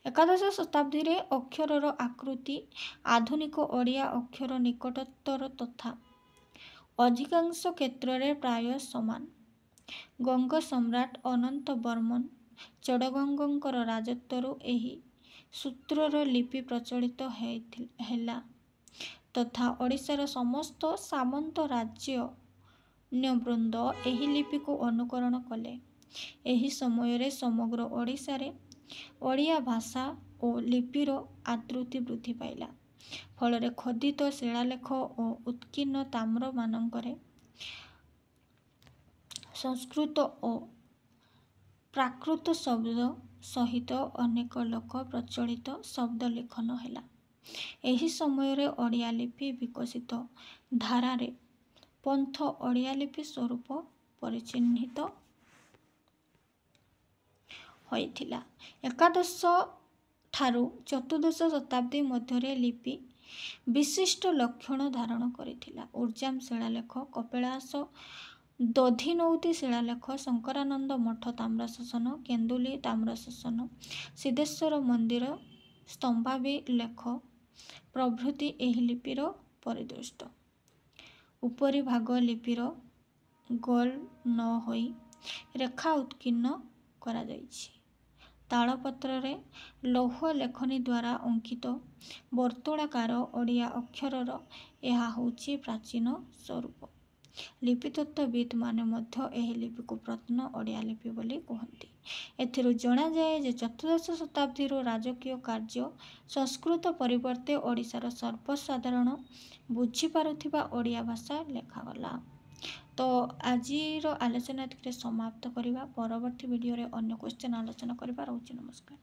Speaker 1: एकादश शताब्दी रे अक्षरर आकृति आधुनिक ओडिया अक्षर निकटतर तथा अधिकांश क्षेत्र रे प्राय समान। गंग सम्राट अनंत बर्मन चड़गंगर राजत्वरु एही सूत्रर लिपि प्रचलित हैला तथा ओडिशार समस्त सामंत राज्यवृंद एही लिपि को अनुकरण कले। एही समय रे समग्र ओडिशा रे ओडिया भाषा और लिपिर आदृति वृद्धि पाइला। फल खोदित शिलालेख और उत्कीर्ण ताम्र मानकरे संस्कृत और प्राकृत शब्द सहित अनेक लोक प्रचलित शब्द लेखन हैला। एही समय रे ओडिया लिपि विकसित धारारे पंथ ओडिया लिपि स्वरूप परिचिह्नित होइथिला। एकादश ठारू चतुर्दश शताब्दी मध्य लिपि विशिष्ट लक्षण धारण करिथिला। उर्जाम शिलालेख कपिलास दधिनौती शिलालेख शंकरानंद मठ ताम्रशासन केन्दुली ताम्रशासन सिद्धेश्वर मंदिर स्तंभाभिलेख प्रभृति एही लिपिर परिदृष्ट। उपरि भाग लिपिर गोल न होई रेखा उत्कीर्ण करा जाइछि। तालपत्र रे लौह लेखनी द्वारा अंकित वर्तुळाकार ओडिया अक्षरर यह होछि प्राचीन स्वरूप। लिपितत्वविद माने मध्य एही लिपि को प्रत्न ओडिया लिपि बोली कहती। एथिरु जणा जाए जे चतुर्दश शताब्दी राजकीय कार्य संस्कृत परिवर्ते ओडिशार सर्वसाधारण बुझी पारुथिबा ओडिया भाषा लेखागला। तो आजिर आलोचना समाप्त करिबा। परवर्ती वीडियो रे अन्य क्वेश्चन आलोचना करिबा। रहूछि नमस्कार।